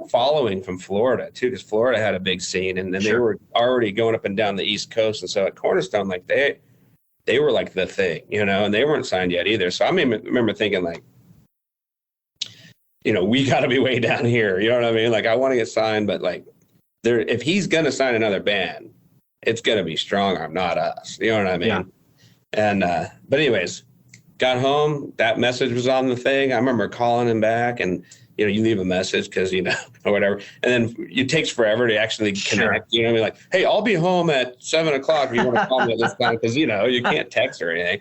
following from Florida too, because Florida had a big scene, and then they were already going up and down the East Coast. And so at Cornerstone, like they were like the thing, and they weren't signed yet either. So I remember thinking like, we got to be way down here. You know what I mean? Like I want to get signed, but like if he's going to sign another band, it's going to be Strong Arm, not us. You know what I mean? Yeah. And, but anyways, got home, that message was on the thing. I remember calling him back, and, you leave a message because, or whatever. And then it takes forever to actually connect. You know what I mean? Like, hey, I'll be home at 7:00 if you want to call me at this time, because, you can't text or anything.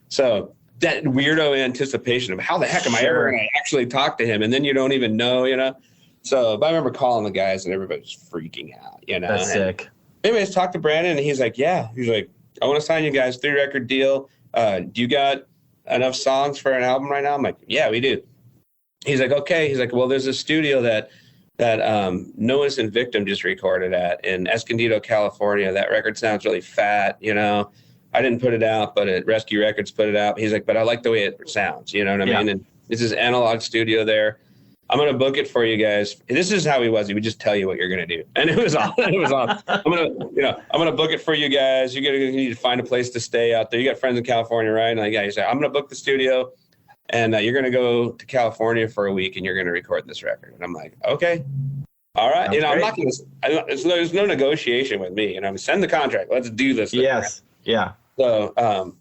So that weirdo anticipation of how the heck am I ever going to actually talk to him? And then you don't even know, So, but I remember calling the guys, and everybody's freaking out, That's sick. Anyways, talked to Brandon, and he's like, yeah. He's like, I want to sign you guys, 3-record deal. Do you got enough songs for an album right now? I'm like, yeah, we do. He's like, okay. He's like, well, there's a studio that No Innocent Victim just recorded at in Escondido, California. That record sounds really fat, I didn't put it out, but Rescue Records put it out. He's like, but I like the way it sounds, you know what I mean? And this is analog studio there. I'm going to book it for you guys. And this is how he was. He would just tell you what you're going to do. And it was on. I'm going to book it for you guys. You need to find a place to stay out there. You got friends in California, right? And he's like, I'm going to book the studio, and you're going to go to California for a week, and you're going to record this record. And I'm like, okay. All right. I'm not going to, there's no negotiation with me. Send the contract. Let's do this. Yes. Yeah. So,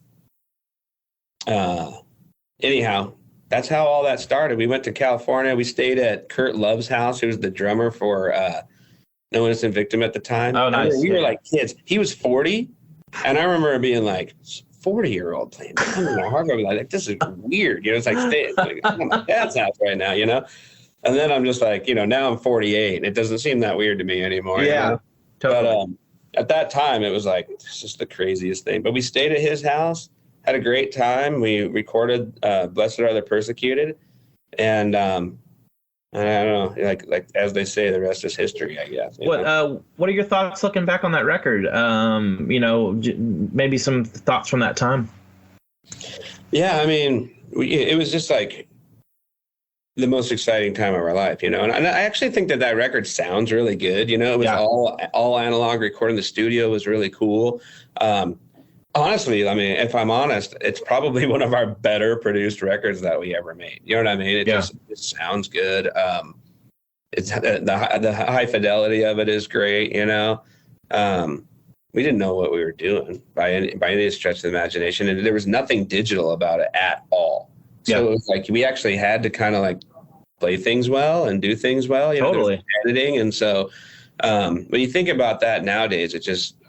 anyhow, that's how all that started. We went to California. We stayed at Kurt Love's house, who was the drummer for No Innocent Victim at the time. Oh, nice. We were like kids. He was 40, and I remember being like, 40-year-old playing hardcore. Like, this is weird. It's like, I'm at my dad's house right now, And then I'm just like, now I'm 48, and it doesn't seem that weird to me anymore. Yeah, totally. But at that time, it was like, it's just the craziest thing. But we stayed at his house. Had a great time. We recorded Blessed Are the Persecuted. And I don't know, like as they say, the rest is history, I guess. What are your thoughts looking back on that record? Maybe some thoughts from that time. Yeah, it was just like the most exciting time of our life, And I actually think that record sounds really good. It was all analog. Recording the studio was really cool. Honestly, if I'm honest, it's probably one of our better produced records that we ever made. You know what I mean? It sounds good. It's the high fidelity of it is great. We didn't know what we were doing by any stretch of the imagination, and there was nothing digital about it at all. So it was like we actually had to kind of like play things well and do things well. Totally. Editing, and so when you think about that nowadays,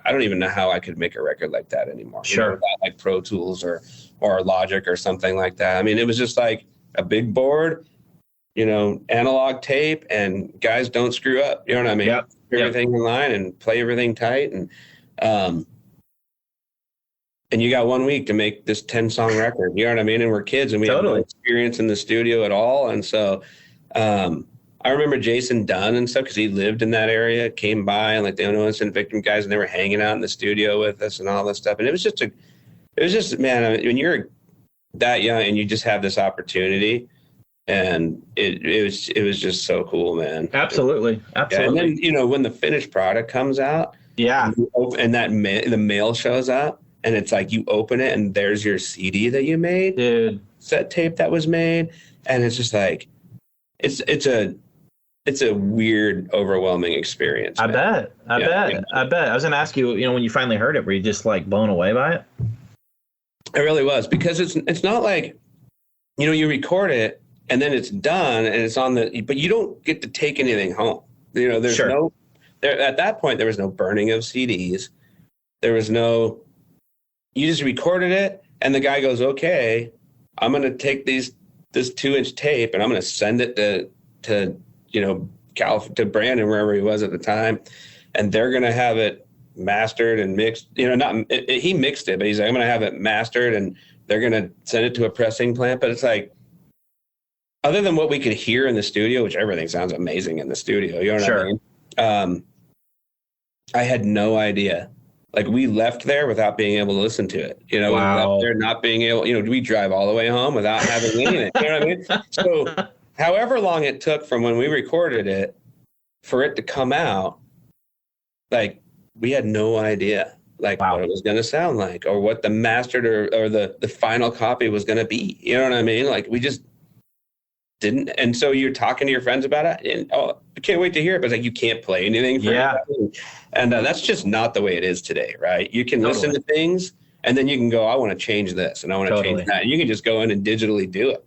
I don't even know how I could make a record like that anymore. Without like Pro Tools or Logic or something like that. It was just like a big board, analog tape, and guys don't screw up. You know what I mean? Yep. Everything in line and play everything tight. And you got 1 week to make this 10-song record. You know what I mean? And we're kids, and we have no experience in the studio at all. And so I remember Jason Dunn and stuff, because he lived in that area, came by, and like the No Innocent Victim guys, and they were hanging out in the studio with us and all this stuff. And it was just man, when you're that young and you just have this opportunity, and it was just so cool, man. Absolutely. Yeah, and then, when the finished product comes out, and the mail shows up, and it's like you open it and there's your CD that you made, dude, set tape that was made, and it's just like it's a weird, overwhelming experience. I bet. I was gonna ask you, when you finally heard it, were you just like blown away by it? It really was, because it's not like, you record it and then it's done and it's on but you don't get to take anything home. There's at that point, there was no burning of CDs. There was you just recorded it, and the guy goes, okay, I'm going to take this 2-inch tape, and I'm going to send it to Brandon, wherever he was at the time, and they're going to have it mastered and mixed, he mixed it, but he's like, I'm going to have it mastered and they're going to send it to a pressing plant. But it's like, other than what we could hear in the studio, which everything sounds amazing in the studio, you know what I mean? I had no idea. Like, we left there without being able to listen to it. We left there not being able, we drive all the way home without having anything. You know what I mean? So however long it took from when we recorded it for it to come out, like, we had no idea, like, what it was going to sound like or what the mastered or the final copy was going to be. You know what I mean? Like, we just didn't. And so you're talking to your friends about it and, I can't wait to hear it. But it's like, you can't play anything for anybody. And that's just not the way it is today, right? You can listen to things and then you can go, I want to change this and I want to change that. And you can just go in and digitally do it.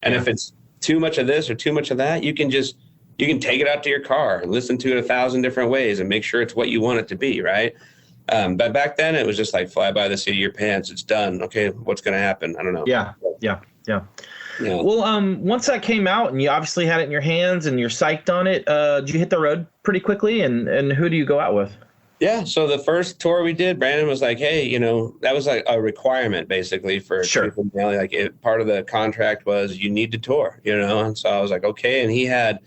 And if it's too much of this or too much of that, you can take it out to your car and listen to it 1,000 different ways and make sure it's what you want it to be, right? But back then it was just like, fly by the seat of your pants. It's done. Okay, what's going to happen? I don't know. Yeah. Well, once that came out and you obviously had it in your hands and you're psyched on it, did you hit the road pretty quickly? And who do you go out with? Yeah. So the first tour we did, Brandon was like, hey, that was like a requirement basically for like part of the contract was you need to tour, And so I was like, okay. And he had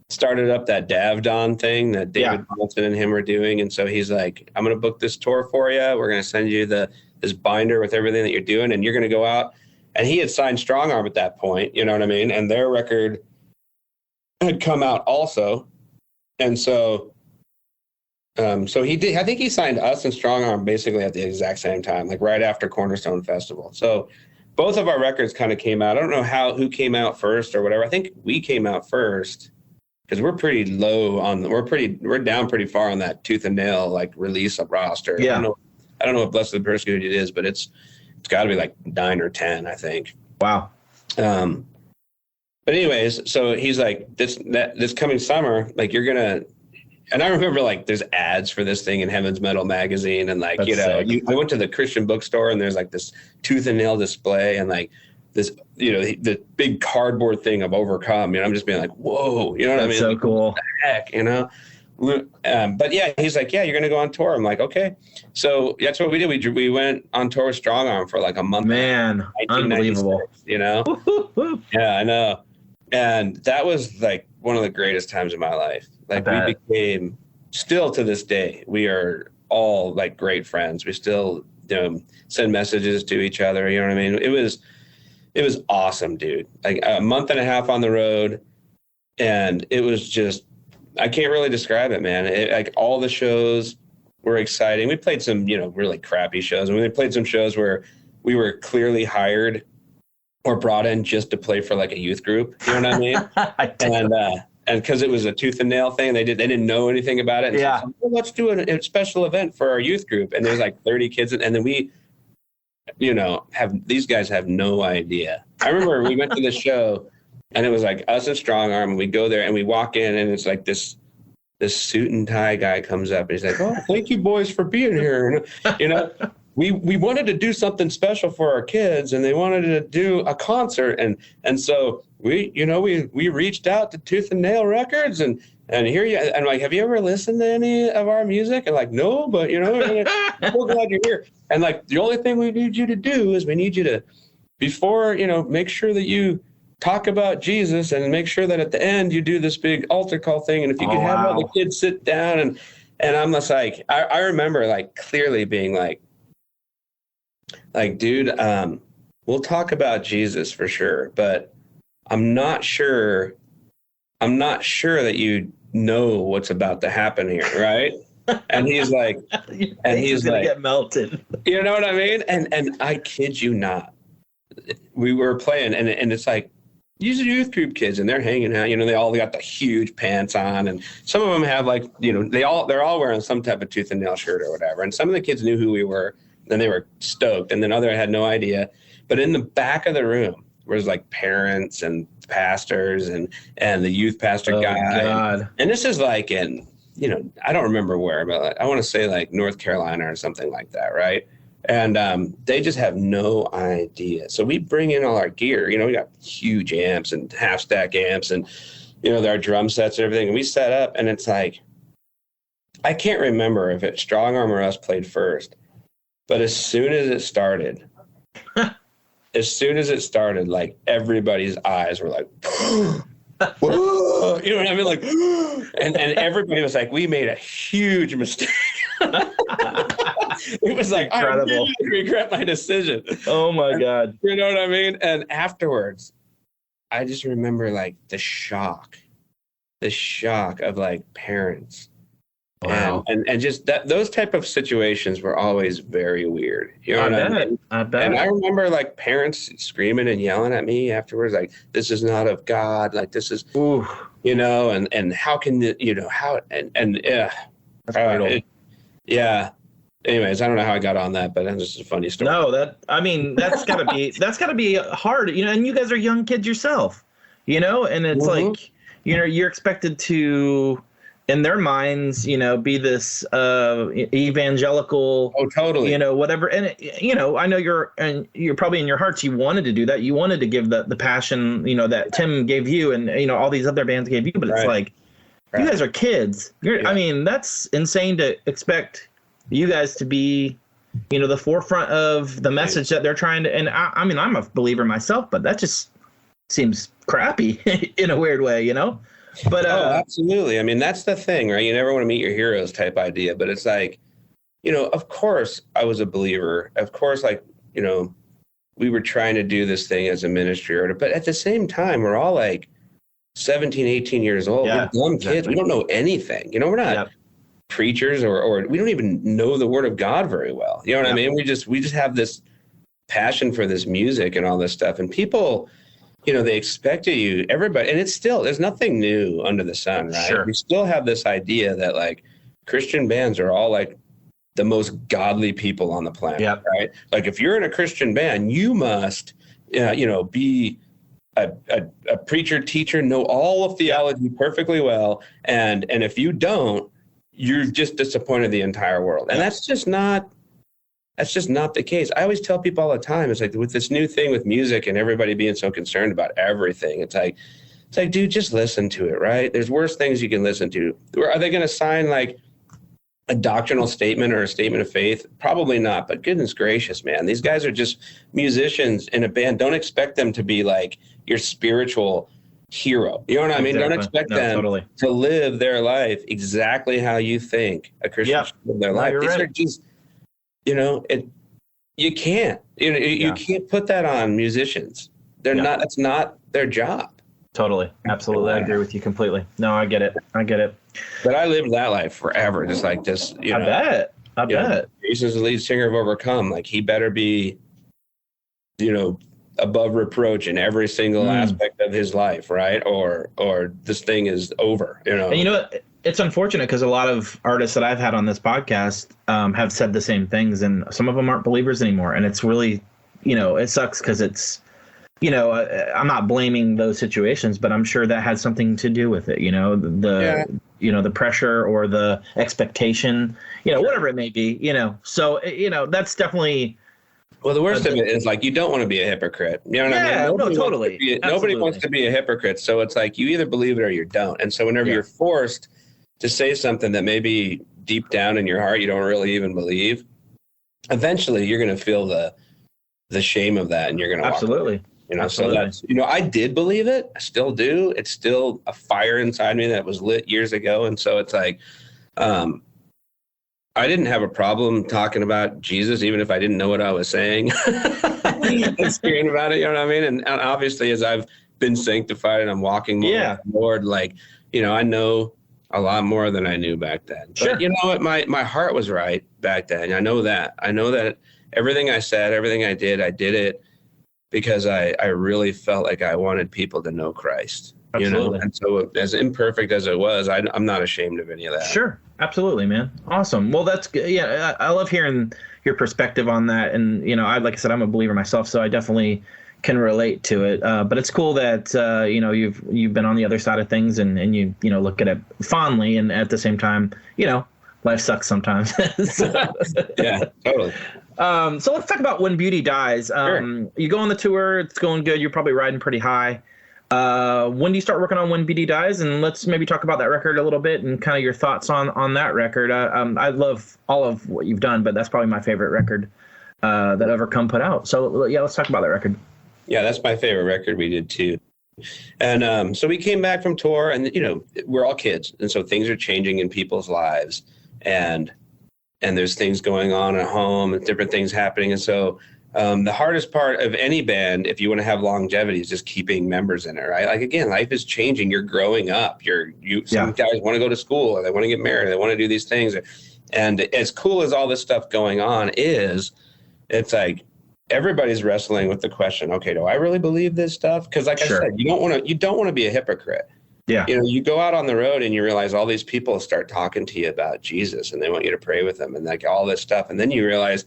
started up that Davdon thing that David Johnson and him were doing. And so he's like, I'm going to book this tour for you. We're going to send you this binder with everything that you're doing and you're going to go out. And he had signed Strong Arm at that point, you know what I mean? And their record had come out also. And so he did, I think he signed us and Strong Arm basically at the exact same time, like right after Cornerstone Festival. So both of our records kind of came out. I don't know who came out first or whatever. I think we came out first because we're pretty low we're down pretty far on that tooth and nail, like release of roster. Yeah. I don't know what Blessed Persecuted is, but it's got to be like 9 or 10, I think. Wow. But anyways, so he's like, this coming summer, like you're gonna, and I remember like there's ads for this thing in Heaven's Metal magazine, and like I went to the Christian bookstore and there's like this tooth and nail display and like this, the big cardboard thing of Overcome. I'm just being like, whoa, you know what I mean? So like, cool. What the heck, But yeah, he's like, yeah, you're going to go on tour. I'm like, okay. So that's what we did. We went on tour with Strong Arm for like a month. Man, unbelievable. Yeah, I know. And that was like one of the greatest times of my life. Like we became, still to this day, we are all like great friends. We still send messages to each other. You know what I mean? It was awesome, dude. Like a month and a half on the road. And it was just, I can't really describe it, man. Like all the shows were exciting. We played some, really crappy shows. And we played some shows where we were clearly hired or brought in just to play for like a youth group. You know what I mean? And because it was a tooth and nail thing, they didn't know anything about it. And yeah. So, well, let's do a special event for our youth group. And there's like 30 kids. And then we, these guys have no idea. I remember we went to the show and it was like us and Strong Arm. And we go there and we walk in and it's like this suit and tie guy comes up and he's like, oh, thank you boys for being here. And, we wanted to do something special for our kids and they wanted to do a concert. And so we reached out to Tooth and Nail Records and here you, and like, have you ever listened to any of our music? And like, no, but we're glad you're here. And like, the only thing we need you to do is we need you to, before, make sure that you talk about Jesus and make sure that at the end you do this big altar call thing. And if you could have all the kids sit down and I'm just like, I remember like clearly being like, dude, we'll talk about Jesus for sure, but I'm not sure that you know what's about to happen here, right? And he's like, he's gonna get melted. You know what I mean? And I kid you not, we were playing, and it's like these are youth group kids, and they're hanging out. They all got the huge pants on, and some of them have like, they're all wearing some type of tooth and nail shirt or whatever. And some of the kids knew who we were. Then they were stoked, and then other had no idea. But in the back of the room was like parents and pastors and the youth pastor guy. God. And this is like in, I don't remember where, but like, I want to say like North Carolina or something like that, right? And they just have no idea. So we bring in all our gear. We got huge amps and half stack amps and our drum sets and everything. And we set up, and it's like I can't remember if it's Strong Arm or Us played first, but as soon as it started, like everybody's eyes were like, whoa, you know what I mean? Like, and everybody was like, we made a huge mistake. It was like, incredible. I really regret my decision. Oh my God. You know what I mean? And afterwards, I just remember like the shock of like parents. Wow. And just that, those type of situations were always very weird. You know what I mean? I bet. And I remember like parents screaming and yelling at me afterwards, like, this is not of God. Like, this is, ooh, you know, and how can the, you know, how, and yeah. That's brutal. Yeah. Anyways, I don't know how I got on that, but that's just a funny story. No, that's gotta be hard, you know, and you guys are young kids yourself, you know, and it's like, you know, you're expected to, in their minds, you know, be this evangelical, totally, you know, whatever. And, you know, I know you're probably in your hearts, you wanted to do that. You wanted to give the passion, you know, that Tim gave you and, you know, all these other bands gave you, but it's like, you guys are kids. I mean, that's insane to expect you guys to be, you know, the forefront of the message that they're trying to, and I mean, I'm a believer myself, but that just seems crappy in a weird way, you know? But absolutely. I mean, that's the thing, right? You never want to meet your heroes type idea, but it's like, you know, of course I was a believer. Of course, like, you know, we were trying to do this thing as a ministry, but at the same time, we're all like 17, 18 years old. Yeah, we're young kids. We don't know anything. You know, we're not preachers or we don't even know the word of God very well. You know what I mean? We just have this passion for this music and all this stuff. And people, you know, they expect you, everybody, and it's still, there's nothing new under the sun, right? Sure. We still have this idea that like Christian bands are all like the most godly people on the planet, right? Like if you're in a Christian band, you must, you know, be a preacher, teacher, know all of theology perfectly well. And if you don't, you're just disappointed the entire world. And that's just not the case. I always tell people all the time, it's like with this new thing with music and everybody being so concerned about everything, it's like, dude, just listen to it, right? There's worse things you can listen to. Are they going to sign like a doctrinal statement or a statement of faith? Probably not, but goodness gracious, man, these guys are just musicians in a band. Don't expect them to be like your spiritual hero. You know what I mean? Don't expect them to live their life exactly how you think a Christian should live their life. These are just, you know, you can't, you know, you can't put that on musicians. They're not, that's not their job. Totally. Absolutely. I agree with you completely. No, I get it. But I lived that life forever, just like this, you know. I bet. Jason's the lead singer of Overcome. Like he better be, you know, above reproach in every single aspect of his life, right? Or this thing is over, you know. And you know what? It's unfortunate because a lot of artists that I've had on this podcast have said the same things, and some of them aren't believers anymore. And it's really, you know, it sucks because it's, you know, I'm not blaming those situations, but I'm sure that had something to do with it. You know, you know, the pressure or the expectation, you know, whatever it may be, you know. So, you know, that's definitely. Well, the worst of it is like you don't want to be a hypocrite. You know what I mean? Totally. Nobody wants to be a hypocrite. So it's like you either believe it or you don't. And so whenever you're forced to say something that maybe deep down in your heart you don't really even believe, eventually you're going to feel the shame of that, and you're going to walk away. You know, so that's, you know, I did believe it. I still do. It's still a fire inside me that was lit years ago. And so it's like, I didn't have a problem talking about Jesus, even if I didn't know what I was saying and screaming about it. You know what I mean? And obviously, as I've been sanctified and I'm walking more with the Lord, like, you know, I know a lot more than I knew back then. Sure. But you know what? My heart was right back then. I know that everything I said, everything I did it because I really felt like I wanted people to know Christ. Absolutely. You know, and so as imperfect as it was, I'm not ashamed of any of that. Sure. Absolutely, man. Awesome. Well, that's good. Yeah. I love hearing your perspective on that. And, you know, like I said, I'm a believer myself, so I definitely can relate to it. But it's cool that, you know, you've been on the other side of things and you know, look at it fondly. And at the same time, you know, life sucks sometimes. Yeah, totally. So let's talk about When Beauty Dies. Sure. You go on the tour. It's going good. You're probably riding pretty high. When do you start working on When BD Dies? And let's maybe talk about that record a little bit and kind of your thoughts on that record. I love all of what you've done, but that's probably my favorite record that Overcome put out. So yeah, let's talk about that record. Yeah, that's my favorite record we did too. And so we came back from tour, and we're all kids, and so things are changing in people's lives, and there's things going on at home and different things happening. And so the hardest part of any band, if you want to have longevity, is just keeping members in it, right? Like, again, life is changing. You're growing up. Some guys want to go to school, or they want to get married, or they want to do these things. And as cool as all this stuff going on is, it's like everybody's wrestling with the question, okay, do I really believe this stuff? Because like I said, you don't want to be a hypocrite. Yeah. You go out on the road and you realize all these people start talking to you about Jesus, and they want you to pray with them and like all this stuff. And then you realize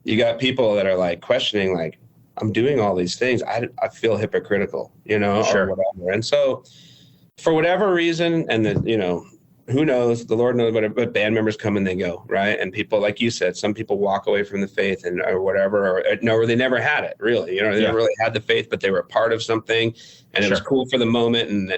you got people that are like questioning, like, I'm doing all these things. I feel hypocritical, or whatever. And so for whatever reason, and then, who knows, the Lord knows, but band members come and they go, right? And people, like you said, some people walk away from the faith or whatever, or they never had it, really. They never really had the faith, but they were a part of something, and it was cool for the moment, and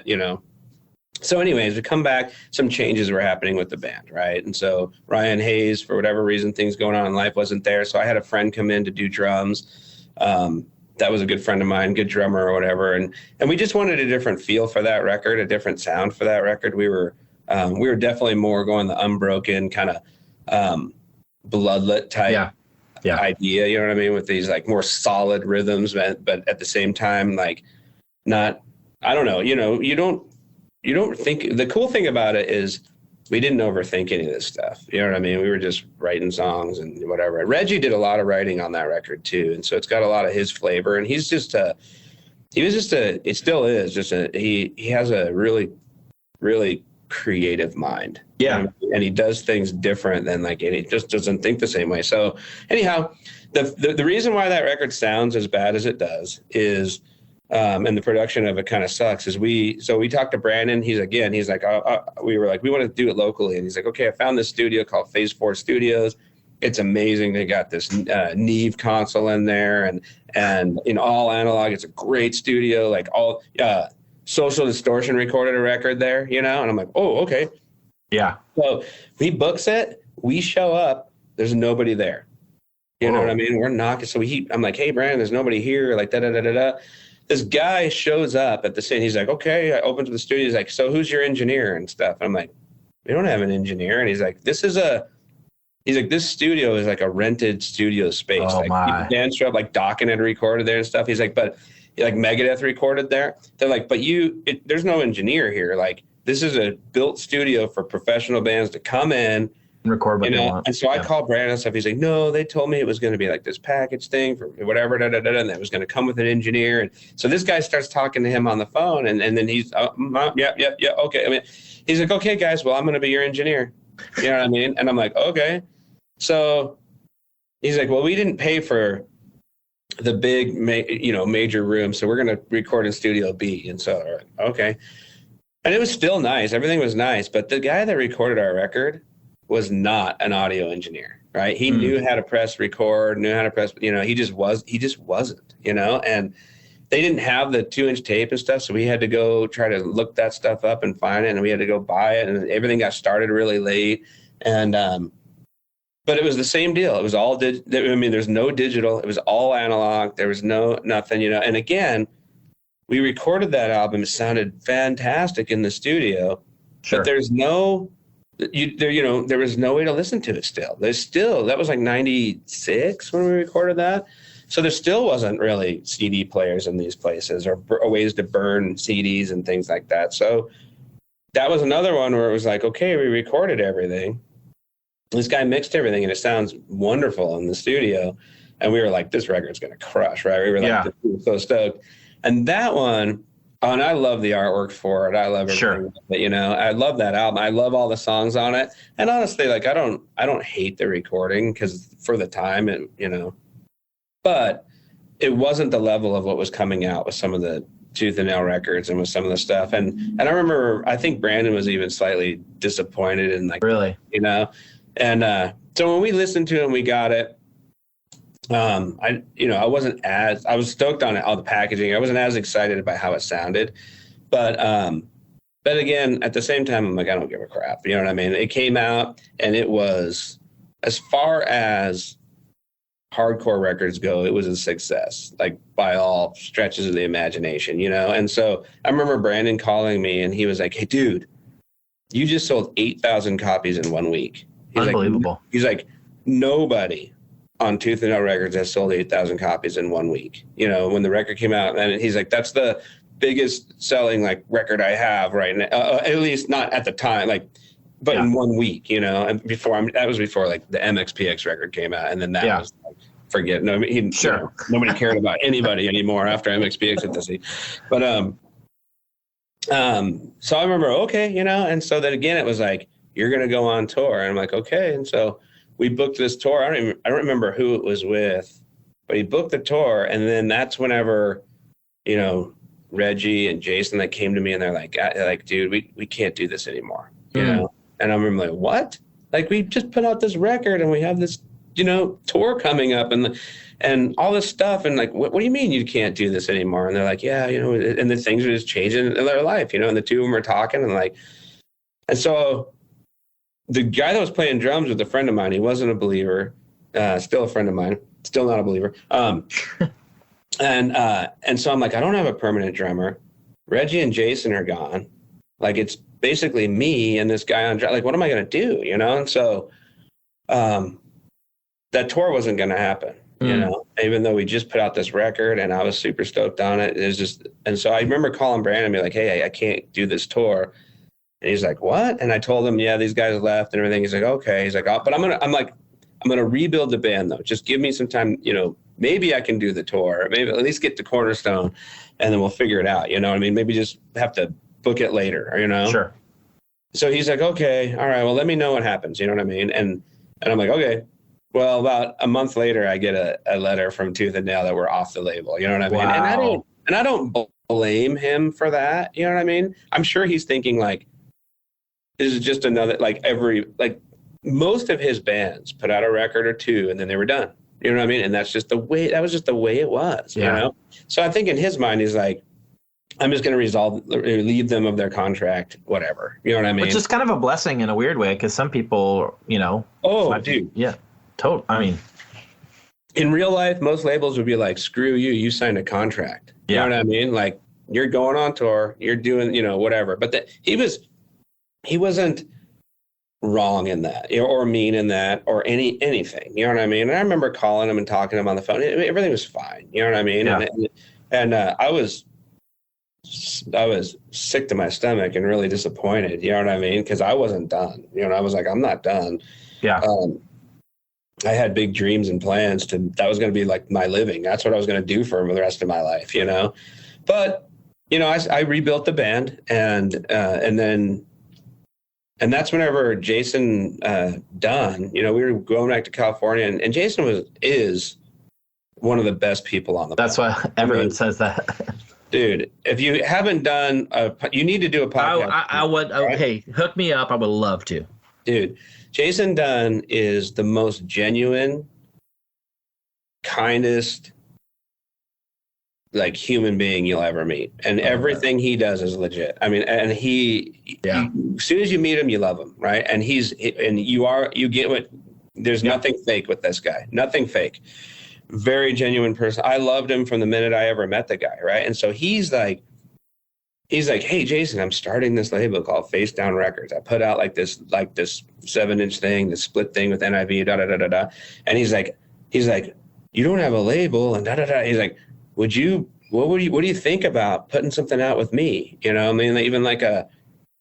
So anyways, we come back, some changes were happening with the band, right? And so Ryan Hayes, for whatever reason, things going on in life, wasn't there. So I had a friend come in to do drums. That was a good friend of mine, good drummer or whatever. And we just wanted a different feel for that record, a different sound for that record. We were definitely more going the unbroken kind of bloodlet type idea, you know what I mean? With these like more solid rhythms, but at the same time, like not, I don't know, you don't think, the cool thing about it is we didn't overthink any of this stuff. You know what I mean? We were just writing songs and whatever. And Reggie did a lot of writing on that record too. And so it's got a lot of his flavor, and he still is he has a really, really creative mind. Yeah. And he does things different than and he just doesn't think the same way. So anyhow, the reason why that record sounds as bad as it does is, and the production of it kind of sucks, is we talked to Brandon. He's like, we were like, we want to do it locally. And he's like, okay, I found this studio called Phase 4 Studios. It's amazing. They got this Neve console in there and in all analog. It's a great studio, like all Social Distortion recorded a record there, and I'm like, oh, okay. Yeah. So he books it. We show up. There's nobody there. You know what I mean? We're knocking. So I'm like, hey, Brandon, there's nobody here. Like, da-da-da-da-da. This guy shows up at the scene. He's like, okay. I open to the studio. He's like, so who's your engineer and stuff? And I'm like, we don't have an engineer. And he's like, this studio is like a rented studio space. Oh, my. Dan showed up, like Dokken had recorded there and stuff. He's like, but like Megadeth recorded there. They're like, but there's no engineer here. Like, this is a built studio for professional bands to come in and record what they want. And so I called Brandon and stuff. He's like, no, they told me it was going to be like this package thing for whatever, and that was going to come with an engineer. And so this guy starts talking to him on the phone, and then he's, yeah, okay. I mean, he's like, okay, guys, well, I'm going to be your engineer. You know what I mean? And I'm like, okay. So he's like, well, we didn't pay for the big, major room, so we're going to record in Studio B. And so, okay. And it was still nice. Everything was nice. But the guy that recorded our record was not an audio engineer, right? He knew how to press record, knew how to press, he just wasn't, and they didn't have the 2-inch tape and stuff. So we had to go try to look that stuff up and find it. And we had to go buy it, and everything got started really late. And, but it was the same deal. It was all, there's no digital. It was all analog. There was nothing, and again, we recorded that album. It sounded fantastic in the studio, but there's there was no way to listen to it still. That was like 96 when we recorded that. So there still wasn't really CD players in these places or ways to burn CDs and things like that. So that was another one where it was like, okay, we recorded everything. This guy mixed everything and it sounds wonderful in the studio. And we were like, this record's going to crush, right? We were like, so stoked. And that one, and I love the artwork for it. I love everything. But, I love that album. I love all the songs on it. And honestly, like, I don't hate the recording because for the time, but it wasn't the level of what was coming out with some of the Tooth and Nail records and with some of the stuff. And I remember, I think Brandon was even slightly disappointed in like, really, and so when we listened to it and we got it, I was stoked on all the packaging. I wasn't as excited by how it sounded, but again, at the same time, I'm like, I don't give a crap. You know what I mean? It came out and it was, as far as hardcore records go, it was a success, like by all stretches of the imagination, you know? And so I remember Brandon calling me and he was like, hey dude, you just sold 8,000 copies in 1 week. Unbelievable. He's like, nobody on Tooth and Nail Records has sold 8,000 copies in 1 week. You know, when the record came out, and he's like, that's the biggest selling like record I have right now. At least not at the time, like, but in 1 week, you know, and that was before like the MXPX record came out. And then that was like, forget, no, sure. Nobody cared about anybody anymore after MXPX hit the scene. But, so I remember, okay, you know, and so then again, it was like, you're going to go on tour. And I'm like, okay. And so we booked this tour. I don't remember who it was with, but he booked the tour. And then that's whenever, you know, Reggie and Jason, that came to me and they're like, dude, we can't do this anymore. You know? And I remember like, what? Like, we just put out this record and we have this, you know, tour coming up and all this stuff. And like, what do you mean you can't do this anymore? And they're like, yeah, you know, and the things are just changing in their life, you know, and the two of them are talking and so the guy that was playing drums was a friend of mine. He wasn't a believer, still a friend of mine, still not a believer. And so I'm like, I don't have a permanent drummer. Reggie and Jason are gone. Like, it's basically me and this guy on drum. Like, what am I going to do? You know? And so that tour wasn't going to happen, you know, even though we just put out this record and I was super stoked on it. It was just, and so I remember calling Brandon and be like, hey, I can't do this tour. And he's like, what? And I told him, yeah, these guys left and everything. He's like, okay. He's like, oh, but I'm going to rebuild the band though. Just give me some time, you know, maybe I can do the tour, maybe at least get to Cornerstone and then we'll figure it out. You know what I mean? Maybe just have to book it later, you know? Sure. So he's like, okay, all right, well, let me know what happens. You know what I mean? And I'm like, okay. Well, about a month later, I get a letter from Tooth and Nail that we're off the label. You know what I mean? Wow. And I don't blame him for that. You know what I mean? I'm sure he's thinking like, this is just another, like most of his bands put out a record or two and then they were done. You know what I mean? And that was just the way it was, you know? So I think in his mind, he's like, I'm just going to relieve them of their contract, whatever. You know what I mean? Which is kind of a blessing in a weird way, because some people, you know. Oh, dude. Yeah. I mean. In real life, most labels would be like, screw you, you signed a contract. You know what I mean? Like, you're going on tour, you're doing, you know, whatever. But he wasn't wrong in that or mean in that or anything. You know what I mean? And I remember calling him and talking to him on the phone. Everything was fine. You know what I mean? Yeah. And I was sick to my stomach and really disappointed. You know what I mean? Because I wasn't done. You know, I was like, I'm not done. Yeah. I had big dreams and plans that was going to be like my living. That's what I was going to do for the rest of my life, you know? But, you know, I rebuilt the band and that's whenever Jason Dunn, you know, we were going back to California and Jason is one of the best people on the planet. That's why everyone says that. Dude, if you haven't done you need to do a podcast. I would, okay, hook me up. I would love to. Dude, Jason Dunn is the most genuine, kindest, like human being you'll ever meet. And everything he does is legit. I mean, and as soon as you meet him, you love him, right? And you get what, there's nothing fake with this guy. Nothing fake. Very genuine person. I loved him from the minute I ever met the guy, right? And so he's like, hey, Jason, I'm starting this label called Face Down Records. I put out like this 7-inch thing, this split thing with NIV, da-da-da-da-da. And he's like, you don't have a label and da-da-da. He's like, what do you think about putting something out with me? You know, I mean, even like an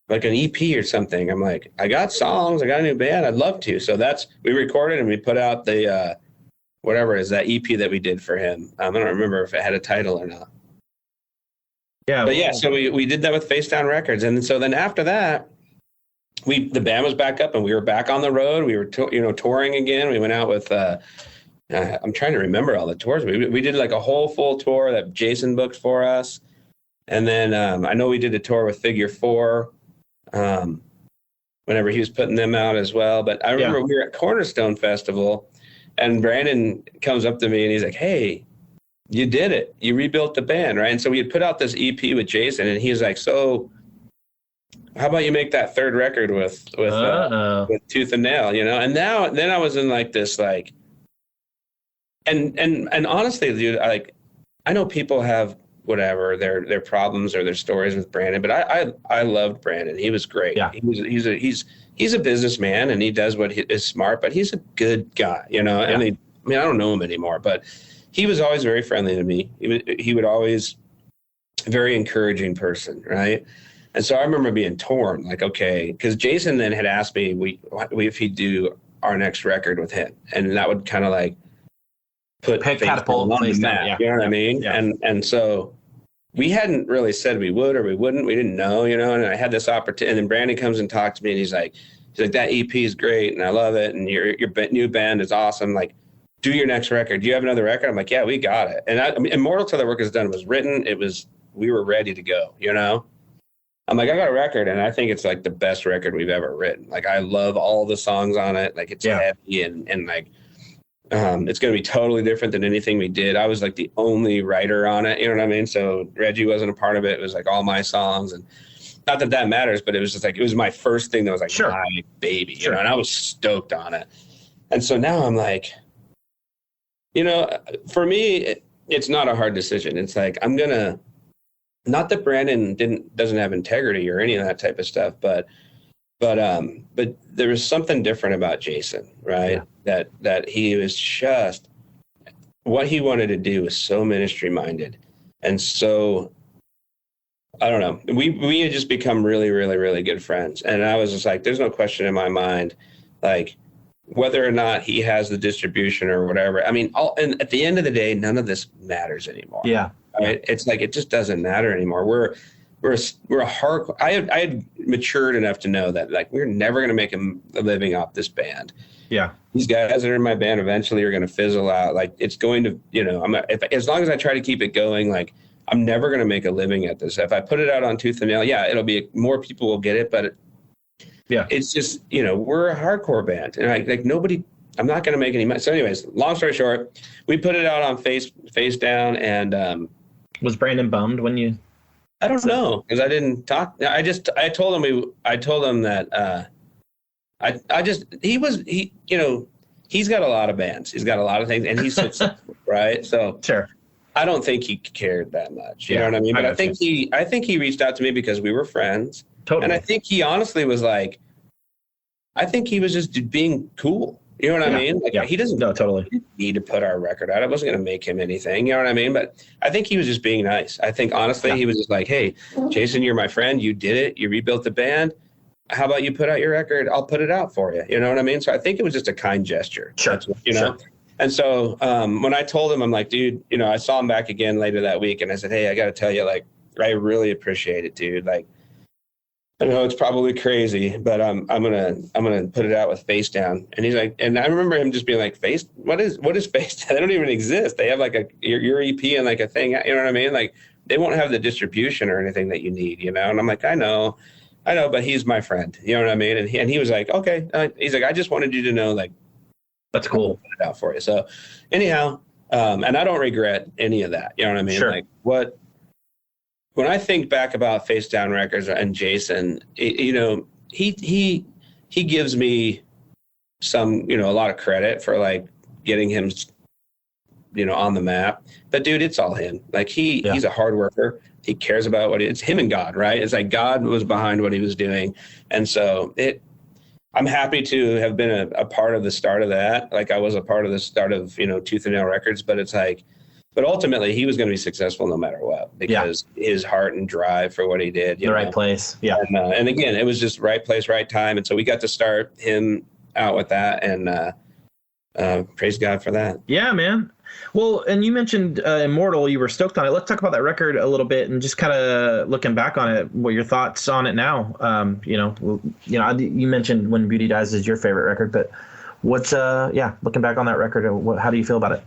EP or something. I'm like, I got songs, I got a new band, I'd love to. So we recorded and we put out the, whatever is that EP that we did for him. I don't remember if it had a title or not. Yeah. But yeah, so we did that with Face Down Records. And so then after that, the band was back up and we were back on the road. We were, touring again. We went out with, I'm trying to remember all the tours. We did like a whole full tour that Jason booked for us. And then I know we did a tour with Figure 4 whenever he was putting them out as well. But I remember we were at Cornerstone Festival And Brandon comes up to me and he's like, hey, you did it. You rebuilt the band, right? And so we had put out this EP with Jason, and he's like, so how about you make that third record with Tooth and Nail, you know? And then I was in like this, like, and honestly, dude, I know people have whatever their problems or their stories with Brandon, but I loved Brandon. He was great. Yeah. He's a businessman and he does what is smart, but he's a good guy, you know? Yeah. And I don't know him anymore, but he was always very friendly to me. He would always very encouraging person, right? And so I remember being torn, like, okay, because Jason then had asked me if he'd do our next record with him, and that would kind of like put catapult on the map, yeah. you know what yeah. I mean? Yeah. And so we hadn't really said we would or we wouldn't. We didn't know, you know. And I had this opportunity, and then Brandon comes and talks to me, and he's like, that EP is great, and I love it, and your new band is awesome, like, do your next record. Do you have another record? I'm like, yeah, we got it. And I mean, Immortal Till the Work is Done. It was written. We were ready to go, you know? I'm like, I got a record, and I think it's like the best record we've ever written. Like, I love all the songs on it. Like, it's heavy and like, it's going to be totally different than anything we did. I was like the only writer on it. You know what I mean? So Reggie wasn't a part of it. It was like all my songs, and not that that matters, but it was just like, it was my first thing that was like my baby, you know, and I was stoked on it. And so now I'm like, you know, for me, it's not a hard decision. It's like, I'm going to, not that Brandon doesn't have integrity or any of that type of stuff, but there was something different about Jason, right? Yeah. That he was just, what he wanted to do was so ministry minded. And so, I don't know, we had just become really, really, really good friends. And I was just like, there's no question in my mind, like, whether or not he has the distribution or whatever. I mean, and at the end of the day, none of this matters anymore. Yeah. Right? It's like, it just doesn't matter anymore. We're a hardcore. I had matured enough to know that, like, we're never going to make a living off this band. Yeah. These guys that are in my band eventually are going to fizzle out. Like, it's going to, you know, as long as I try to keep it going, like, I'm never going to make a living at this. If I put it out on Tooth and Nail, it'll be more people will get it, but it's just, you know, we're a hardcore band, and like nobody. I'm not going to make any money. So, anyways, long story short, we put it out on Face Down, and was Brandon bummed when you? I don't know, because I didn't talk. I told him that you know, he's got a lot of bands, he's got a lot of things, and he's successful, right? So sure. I don't think he cared that much. You know what I mean? But I think he reached out to me because we were friends. Totally. And I think he honestly was like, I think he was just being cool. You know what I mean? Like, he doesn't need to put our record out. I wasn't going to make him anything. You know what I mean? But I think he was just being nice. I think, honestly, he was just like, hey, Jason, you're my friend. You did it. You rebuilt the band. How about you put out your record? I'll put it out for you. You know what I mean? So I think it was just a kind gesture. Sure. You know? Sure. And so when I told him, I'm like, dude, you know, I saw him back again later that week, and I said, hey, I got to tell you, like, I really appreciate it, dude. Like, I know it's probably crazy, but I'm gonna put it out with Face Down. And he's like, and I remember him just being like, what is Face Down? They don't even exist. They have like your EP and like a thing, you know what I mean? Like, they won't have the distribution or anything that you need, you know? And I'm like, I know, but he's my friend, you know what I mean? And he was like, okay. He's like, I just wanted you to know, like, that's cool. Put it out for you. So anyhow, and I don't regret any of that, you know what I mean? Sure. Like, when I think back about Face Down Records and Jason, you know, he gives me some, you know, a lot of credit for like getting him, you know, on the map. But dude, it's all him. Like he's a hard worker. He cares about it's him and God, right? It's like God was behind what he was doing. And so I'm happy to have been a part of the start of that. Like, I was a part of the start of, you know, Tooth and Nail Records, but it's like, but ultimately he was going to be successful no matter what, because his heart and drive for what he did. Right place. Yeah. And again, it was just right place, right time. And so we got to start him out with that, and praise God for that. Yeah, man. Well, and you mentioned Immortal, you were stoked on it. Let's talk about that record a little bit and just kind of looking back on it, what your thoughts on it now. You mentioned When Beauty Dies is your favorite record, but what's looking back on that record, how do you feel about it?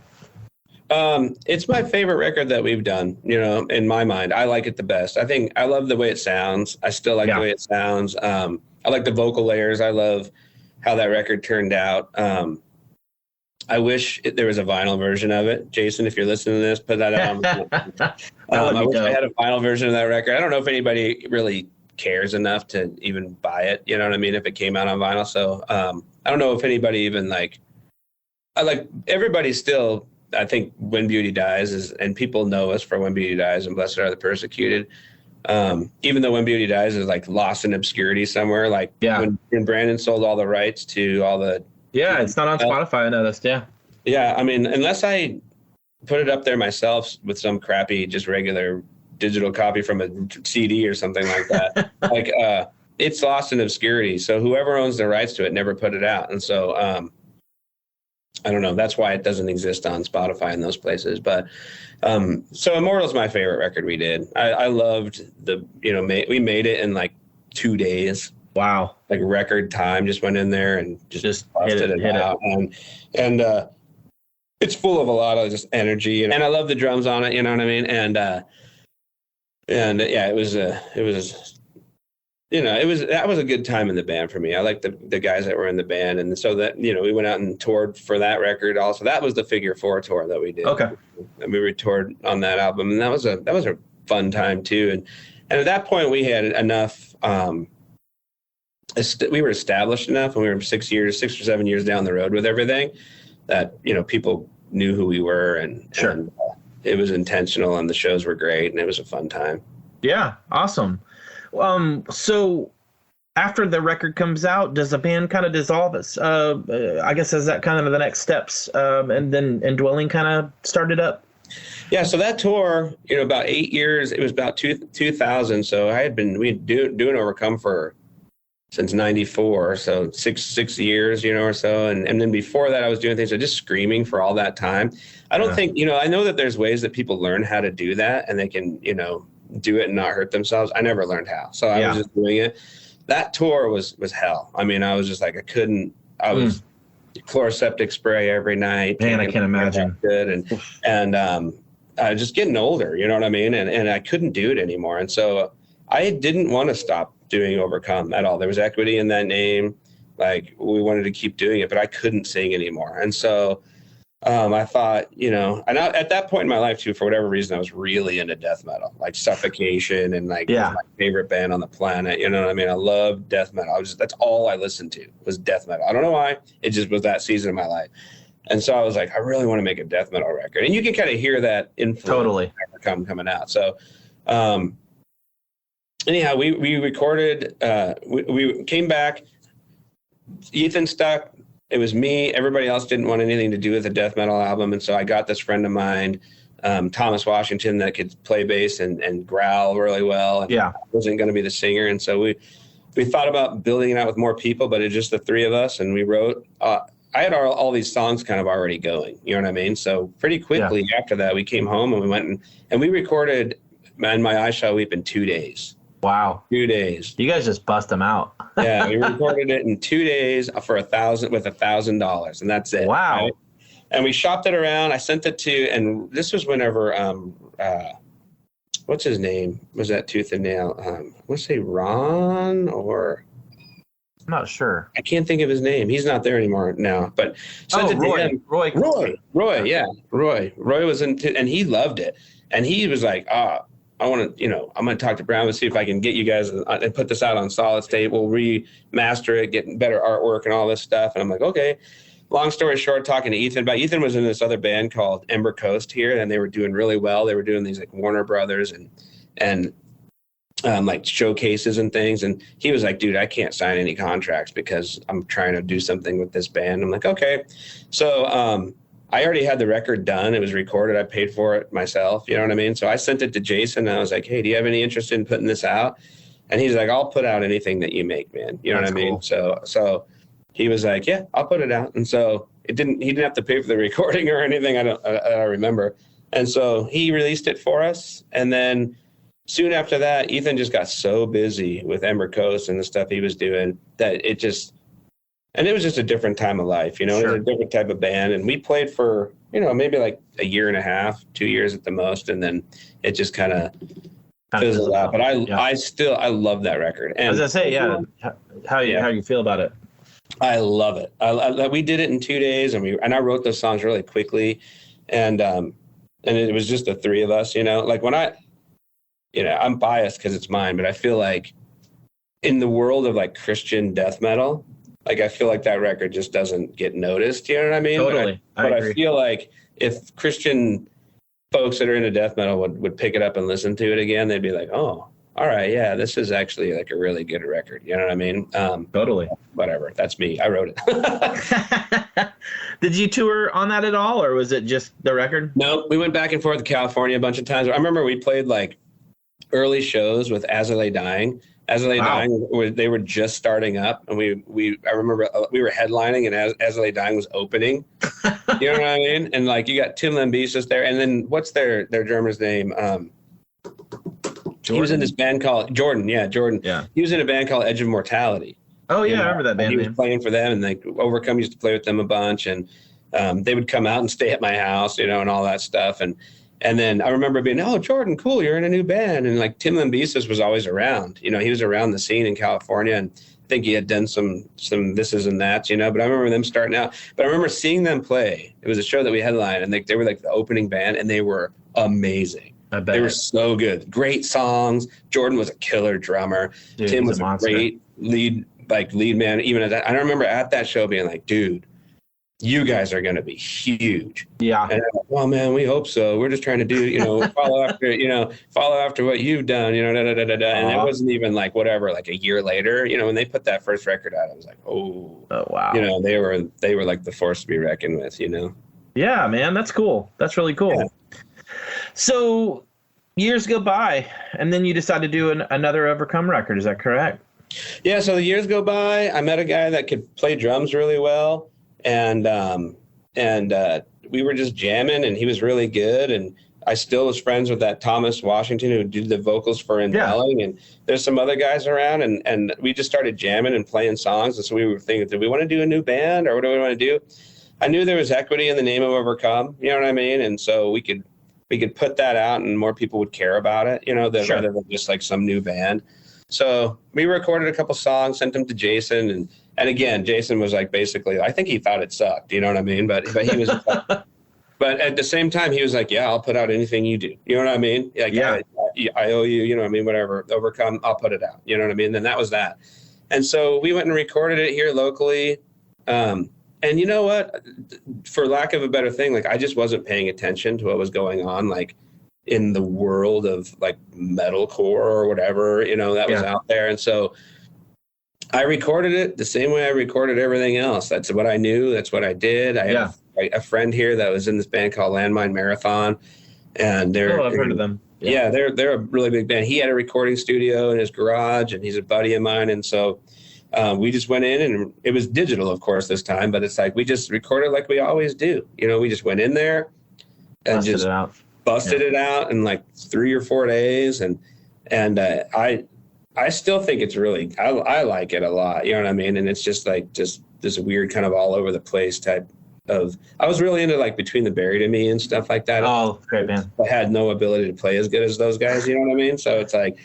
It's my favorite record that we've done, you know, in my mind. I like it the best. I think I love the way it sounds. I still like the way it sounds. I like the vocal layers. I love how that record turned out. I wish there was a vinyl version of it. Jason, if you're listening to this, put that out. I wish I had a vinyl version of that record. I don't know if anybody really cares enough to even buy it. You know what I mean? If it came out on vinyl. So I don't know if anybody even everybody still, I think When Beauty Dies and people know us for When Beauty Dies and Blessed Are the Persecuted. Even though When Beauty Dies is like lost in obscurity somewhere, when Brandon sold all the rights to all the. Yeah, it's not on Spotify, I noticed. Yeah. Yeah, I mean, unless I put it up there myself with some crappy, just regular digital copy from a CD or something like that, it's lost in obscurity. So whoever owns the rights to it never put it out. And so I don't know. That's why it doesn't exist on Spotify in those places. But so Immortal's my favorite record we did. I loved we made it in like 2 days. Wow. Like record time, just went in there and just busted it out. And it's full of a lot of just energy. And I love the drums on it, you know what I mean? And yeah, that was a good time in the band for me. I like the guys that were in the band. And so that, we went out and toured for that record also. That was the Figure 4 tour that we did. Okay. And we toured on that album. And that was a fun time too. And at that point we had enough, we were established enough, and we were 6 or 7 years down the road with everything that, people knew who we were, and it was intentional, and the shows were great, and it was a fun time. Yeah. Awesome. So after the record comes out, does the band kind of dissolve? I guess is that kind of the next steps, and then Indwelling kind of started up? Yeah, so that tour, about 8 years, it was about 2000. So we'd doing Overcome since 94, so six years, or so. And then before that, I was doing things, just screaming for all that time. I don't think, I know that there's ways that people learn how to do that, and they can, do it and not hurt themselves. I never learned how. So I was just doing it. That tour was hell. I mean, I was just like, I was chloroseptic spray every night. Man, I can't imagine. And I was just getting older, you know what I mean? And I couldn't do it anymore. And so I didn't want to stop doing Overcome at all. There was equity in that name. Like, we wanted to keep doing it, but I couldn't sing anymore. And so I thought, and at that point in my life too, for whatever reason, I was really into death metal, like Suffocation, and it was my favorite band on the planet. You know what I mean? I loved death metal. that's all I listened to was death metal. I don't know why. It just was that season of my life. And so I was like, I really want to make a death metal record. And you can kind of hear that influence totally coming out. So, anyhow, we recorded, we came back, Ethan stuck, it was me, everybody else didn't want anything to do with the death metal album. And so I got this friend of mine, Thomas Washington, that could play bass and growl really well. And I wasn't going to be the singer. And so we thought about building it out with more people, but it's just the three of us. And we wrote, I had all these songs kind of already going, you know what I mean? So pretty quickly after that, we came home and we went and we recorded Man, My Eyes Shall Weep in 2 days. Wow. 2 days. You guys just bust them out. Yeah, we recorded it in 2 days for $1,000, and that's it. Wow. Right? And we shopped it around. I sent it to, and this was whenever, what's his name? Was that Tooth and Nail? I want to say Ron, or I'm not sure. I can't think of his name. He's not there anymore now. But sent it Roy. to him. Roy. Yeah, Roy. Roy was into, and he loved it, and he was like, I want to, I'm going to talk to Brown and see if I can get you guys and put this out on solid state. We'll remaster it, get better artwork and all this stuff. And I'm like, okay. Long story short, talking to Ethan Ethan was in this other band called Ember Coast here, and they were doing really well. They were doing these like Warner Brothers and like showcases and things. And he was like, dude, I can't sign any contracts because I'm trying to do something with this band. I'm like, okay. So, I already had the record done. It was recorded. I paid for it myself. You know what I mean? So I sent it to Jason, and I was like, hey, do you have any interest in putting this out? And he's like, I'll put out anything that you make, man. You know what I mean? Cool. So he was like, yeah, I'll put it out. And so he didn't have to pay for the recording or anything. I don't remember. And so he released it for us. And then soon after that, Ethan just got so busy with Ember Coast and the stuff he was doing that it was just a different time of life, It was a different type of band. And we played for, maybe like a year and a half, 2 years at the most. And then it just kind of fizzled out. But I love that record. And as I say, how do you feel about it? I love it. We did it in 2 days, and I wrote those songs really quickly, and it was just the three of us. Like when I'm biased because it's mine, but I feel like in the world of like Christian death metal, like I feel like that record just doesn't get noticed. You know what I mean? Totally. But I feel like if Christian folks that are into death metal would pick it up and listen to it again, they'd be like, oh, all right, yeah, this is actually like a really good record. You know what I mean? Totally. Whatever. That's me. I wrote it. Did you tour on that at all, or was it just the record? No, we went back and forth to California a bunch of times. I remember we played like early shows with As I Lay Dying. As I Lay Dying, they were just starting up, and I remember we were headlining, and As I Lay Dying was opening. You know what I mean? And like you got Tim Lambesis there, and then what's their drummer's name? He was in this band called Jordan. Yeah, Jordan. Yeah. He was in a band called Edge of Mortality. Oh yeah, I remember that band. He was playing for them, and like Overcome used to play with them a bunch, and they would come out and stay at my house, and all that stuff. And then I remember being, oh, Jordan, cool, you're in a new band. And like Tim Lambesis was always around. He was around the scene in California, and I think he had done some thises and that's, but I remember them starting out. But I remember seeing them play. It was a show that we headlined, and they were like the opening band, and they were amazing. I bet. They were so good. Great songs. Jordan was a killer drummer. Dude, Tim was a great lead man. Even at that, I remember at that show being like, dude, you guys are going to be huge. Yeah. And I'm like, well, man, we hope so. We're just trying to do, follow after what you've done, da, da, da, da, da. And it wasn't even like whatever, like a year later, when they put that first record out, I was like, oh wow. They were like the force to be reckoned with, Yeah, man, that's cool. That's really cool. Yeah. So years go by, and then you decide to do another Overcome record. Is that correct? Yeah. So the years go by. I met a guy that could play drums really well. And we were just jamming, and he was really good. And I still was friends with that Thomas Washington who did the vocals for Indwelling. Yeah. And there's some other guys around, and we just started jamming and playing songs. And so we were thinking, do we want to do a new band, or what do we want to do? I knew there was equity in the name of Overcome, you know what I mean? And so we could put that out, and more people would care about it, rather than just like some new band. So we recorded a couple songs, sent them to Jason, and again, Jason was like, basically, I think he thought it sucked, you know what I mean? But he was, but at the same time, he was like, yeah, I'll put out anything you do. You know what I mean? Like, yeah, I owe you, you know what I mean? Whatever, Overcome, I'll put it out. You know what I mean? And that was that. And so we went and recorded it here locally. And you know what? For lack of a better thing, like I just wasn't paying attention to what was going on, like in the world of like metalcore or whatever, that was out there. And so I recorded it the same way I recorded everything else. That's what I knew. That's what I did. I have a friend here that was in this band called Landmine Marathon, and I've heard of them. Yeah, they're a really big band. He had a recording studio in his garage, and he's a buddy of mine. And so we just went in, and it was digital, of course, this time, but it's like we just recorded like we always do. We just went in there and busted it out in like 3 or 4 days. And I still think it's really, I like it a lot. You know what I mean? And it's just this weird kind of all over the place type of, I was really into like Between the Buried and Me and stuff like that. Oh, great band. I had no ability to play as good as those guys. You know what I mean? So it's like,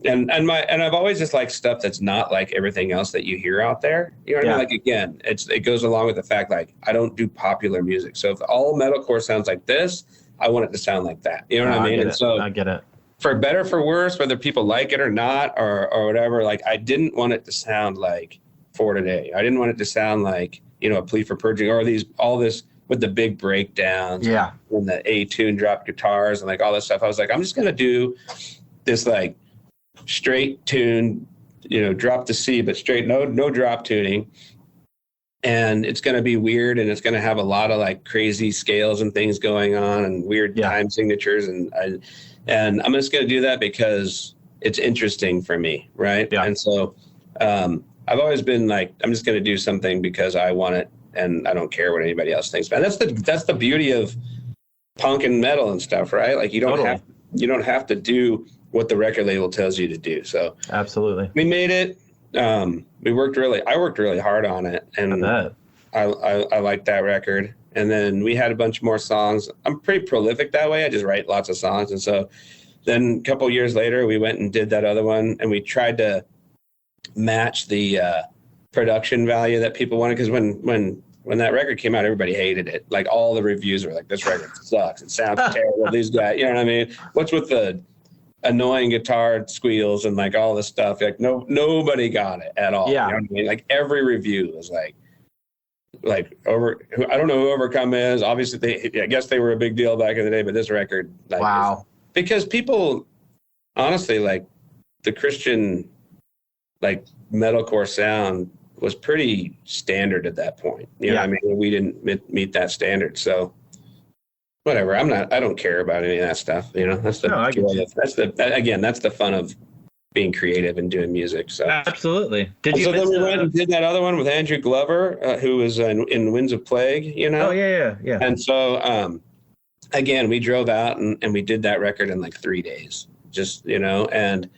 and I've always just liked stuff that's not like everything else that you hear out there. You know what I mean? Like, again, it goes along with the fact, like, I don't do popular music. So if all metalcore sounds like this, I want it to sound like that. You know what I mean? And so I get it. For better, for worse, whether people like it or not, or whatever, like, I didn't want it to sound like For Today. I didn't want it to sound like, A Plea for Purging, or all this with the big breakdowns. Yeah. And the A-tune drop guitars and like all this stuff. I was like, I'm just going to do this like straight tune, drop to C, but straight, no drop tuning. And it's going to be weird, and it's going to have a lot of like crazy scales and things going on, and weird time signatures. And I'm just going to do that because it's interesting for me. Right. Yeah. And so I've always been like, I'm just going to do something because I want it, and I don't care what anybody else thinks. And that's the beauty of punk and metal and stuff, right? Like you don't have to do what the record label tells you to do. So absolutely, we made it. I worked really hard on it, and I liked that record. And then we had a bunch more songs. I'm pretty prolific that way. I just write lots of songs. And so then a couple of years later, we went and did that other one, and we tried to match the production value that people wanted. Because when that record came out, everybody hated it. Like all the reviews were like, "This record sucks. It sounds terrible." These guys, you know what I mean? What's with the annoying guitar squeals and like all this stuff? Like nobody got it at all. Yeah. You know what I mean? Like every review was like I don't know who Overcome is. Obviously, I guess they were a big deal back in the day, but this record, like, wow, because people, honestly, like the Christian, like metalcore sound was pretty standard at that point. You know what I mean? We didn't meet that standard, so whatever. I don't care about any of that stuff. You know, that's the fun of being creative and doing music. So absolutely. Then we went and did that other one with Andrew Glover, who was in Winds of Plague, you know? Oh, yeah. And so, again, we drove out and we did that record in like 3 days, just, you know, and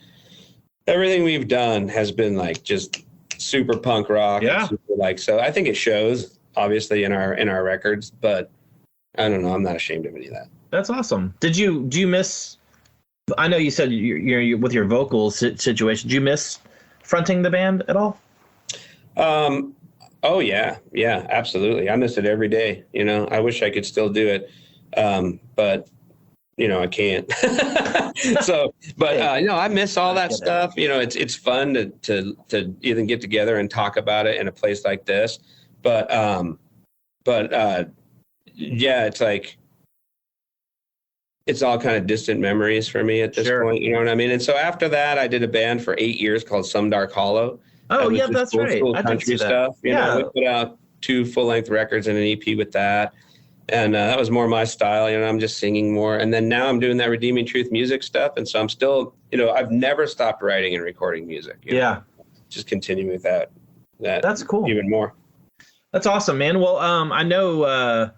everything we've done has been like just super punk rock. Yeah. So I think it shows obviously in our records, but I don't know. I'm not ashamed of any of that. That's awesome. Do you miss, I know you said you're with your vocals situation. Do you miss fronting the band at all? Oh yeah, absolutely. I miss it every day. You know, I wish I could still do it, but you know I can't. So, but I miss all that stuff. You know, it's fun to even get together and talk about it in a place like this. But yeah, it's like, it's all kind of distant memories for me at this point. You know what I mean? And so after that, I did a band for 8 years called Some Dark Hollow. Oh, yeah, that's right. I did see stuff. You know, we put out 2 full-length records and an EP with that. And that was more my style. You know, I'm just singing more. And then now I'm doing that Redeeming Truth music stuff. And so I'm still, you know, I've never stopped writing and recording music. You know? Just continuing with that. That's cool. Even more. That's awesome, man. Well, I know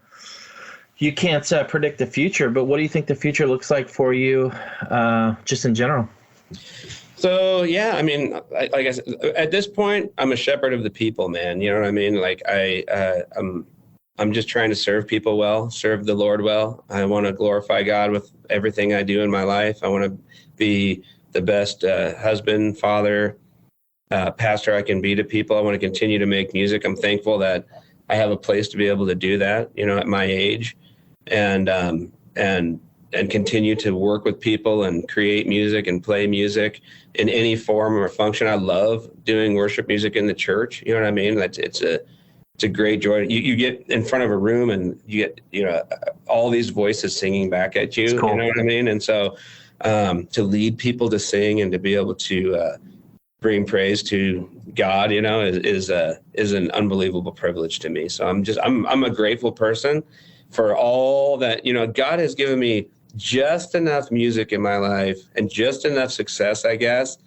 you can't predict the future, but what do you think the future looks like for you, just in general? So, yeah, I mean, like I said, at this point, I'm a shepherd of the people, man. You know what I mean? Like I'm just trying to serve people well, serve the Lord well. I want to glorify God with everything I do in my life. I want to be the best husband, father, pastor I can be to people. I want to continue to make music. I'm thankful that I have a place to be able to do that, you know, at my age, and continue to work with people and create music and play music in any form or function. I love doing worship music in the church. You know what I mean? It's a great joy. You get in front of a room and you get, you know, all these voices singing back at you. Cool. You know what I mean? And so to lead people to sing and to be able to bring praise to God, you know, is an unbelievable privilege to me. So I'm a grateful person for all that, you know, God has given me just enough music in my life and just enough success, I guess,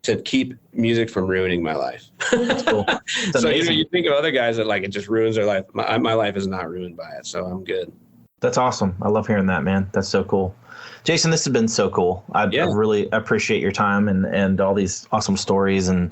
to keep music from ruining my life. That's cool. That's so, amazing. you know, you think of other guys that like it just ruins their life. My life is not ruined by it. So I'm good. That's awesome. I love hearing that, man. That's so cool. Jason, this has been so cool. I really appreciate your time and all these awesome stories and,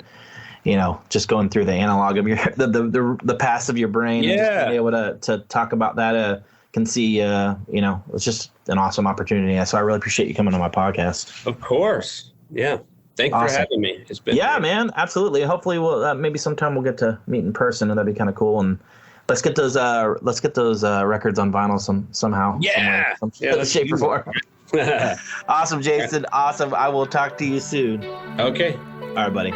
you know, just going through the analog of your, the past of your brain. And just being able to talk about that, can see, you know, it's just an awesome opportunity. So I really appreciate you coming on my podcast. Of course. Yeah. Thanks for having me. It's been great. Man, absolutely. Hopefully we'll, maybe sometime we'll get to meet in person, and that'd be kind of cool. And let's get those records on vinyl somehow. Yeah. Some shape or form. Awesome, Jason. Awesome. I will talk to you soon. Okay. All right, buddy.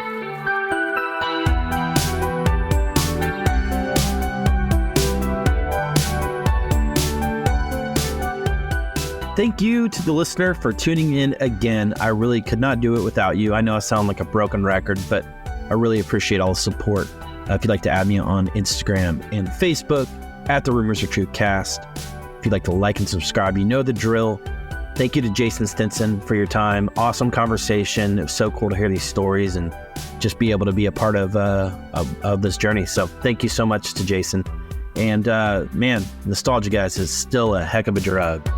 Thank you to the listener for tuning in again. I really could not do it without you. I know I sound like a broken record, but I really appreciate all the support. If you'd like to add me on Instagram and Facebook at The Rumors Are True Cast. If you'd like to like and subscribe, you know the drill. Thank you to Jason Stinson for your time. Awesome conversation. It was so cool to hear these stories and just be able to be a part of this journey. So thank you so much to Jason. And man, nostalgia, guys, is still a heck of a drug.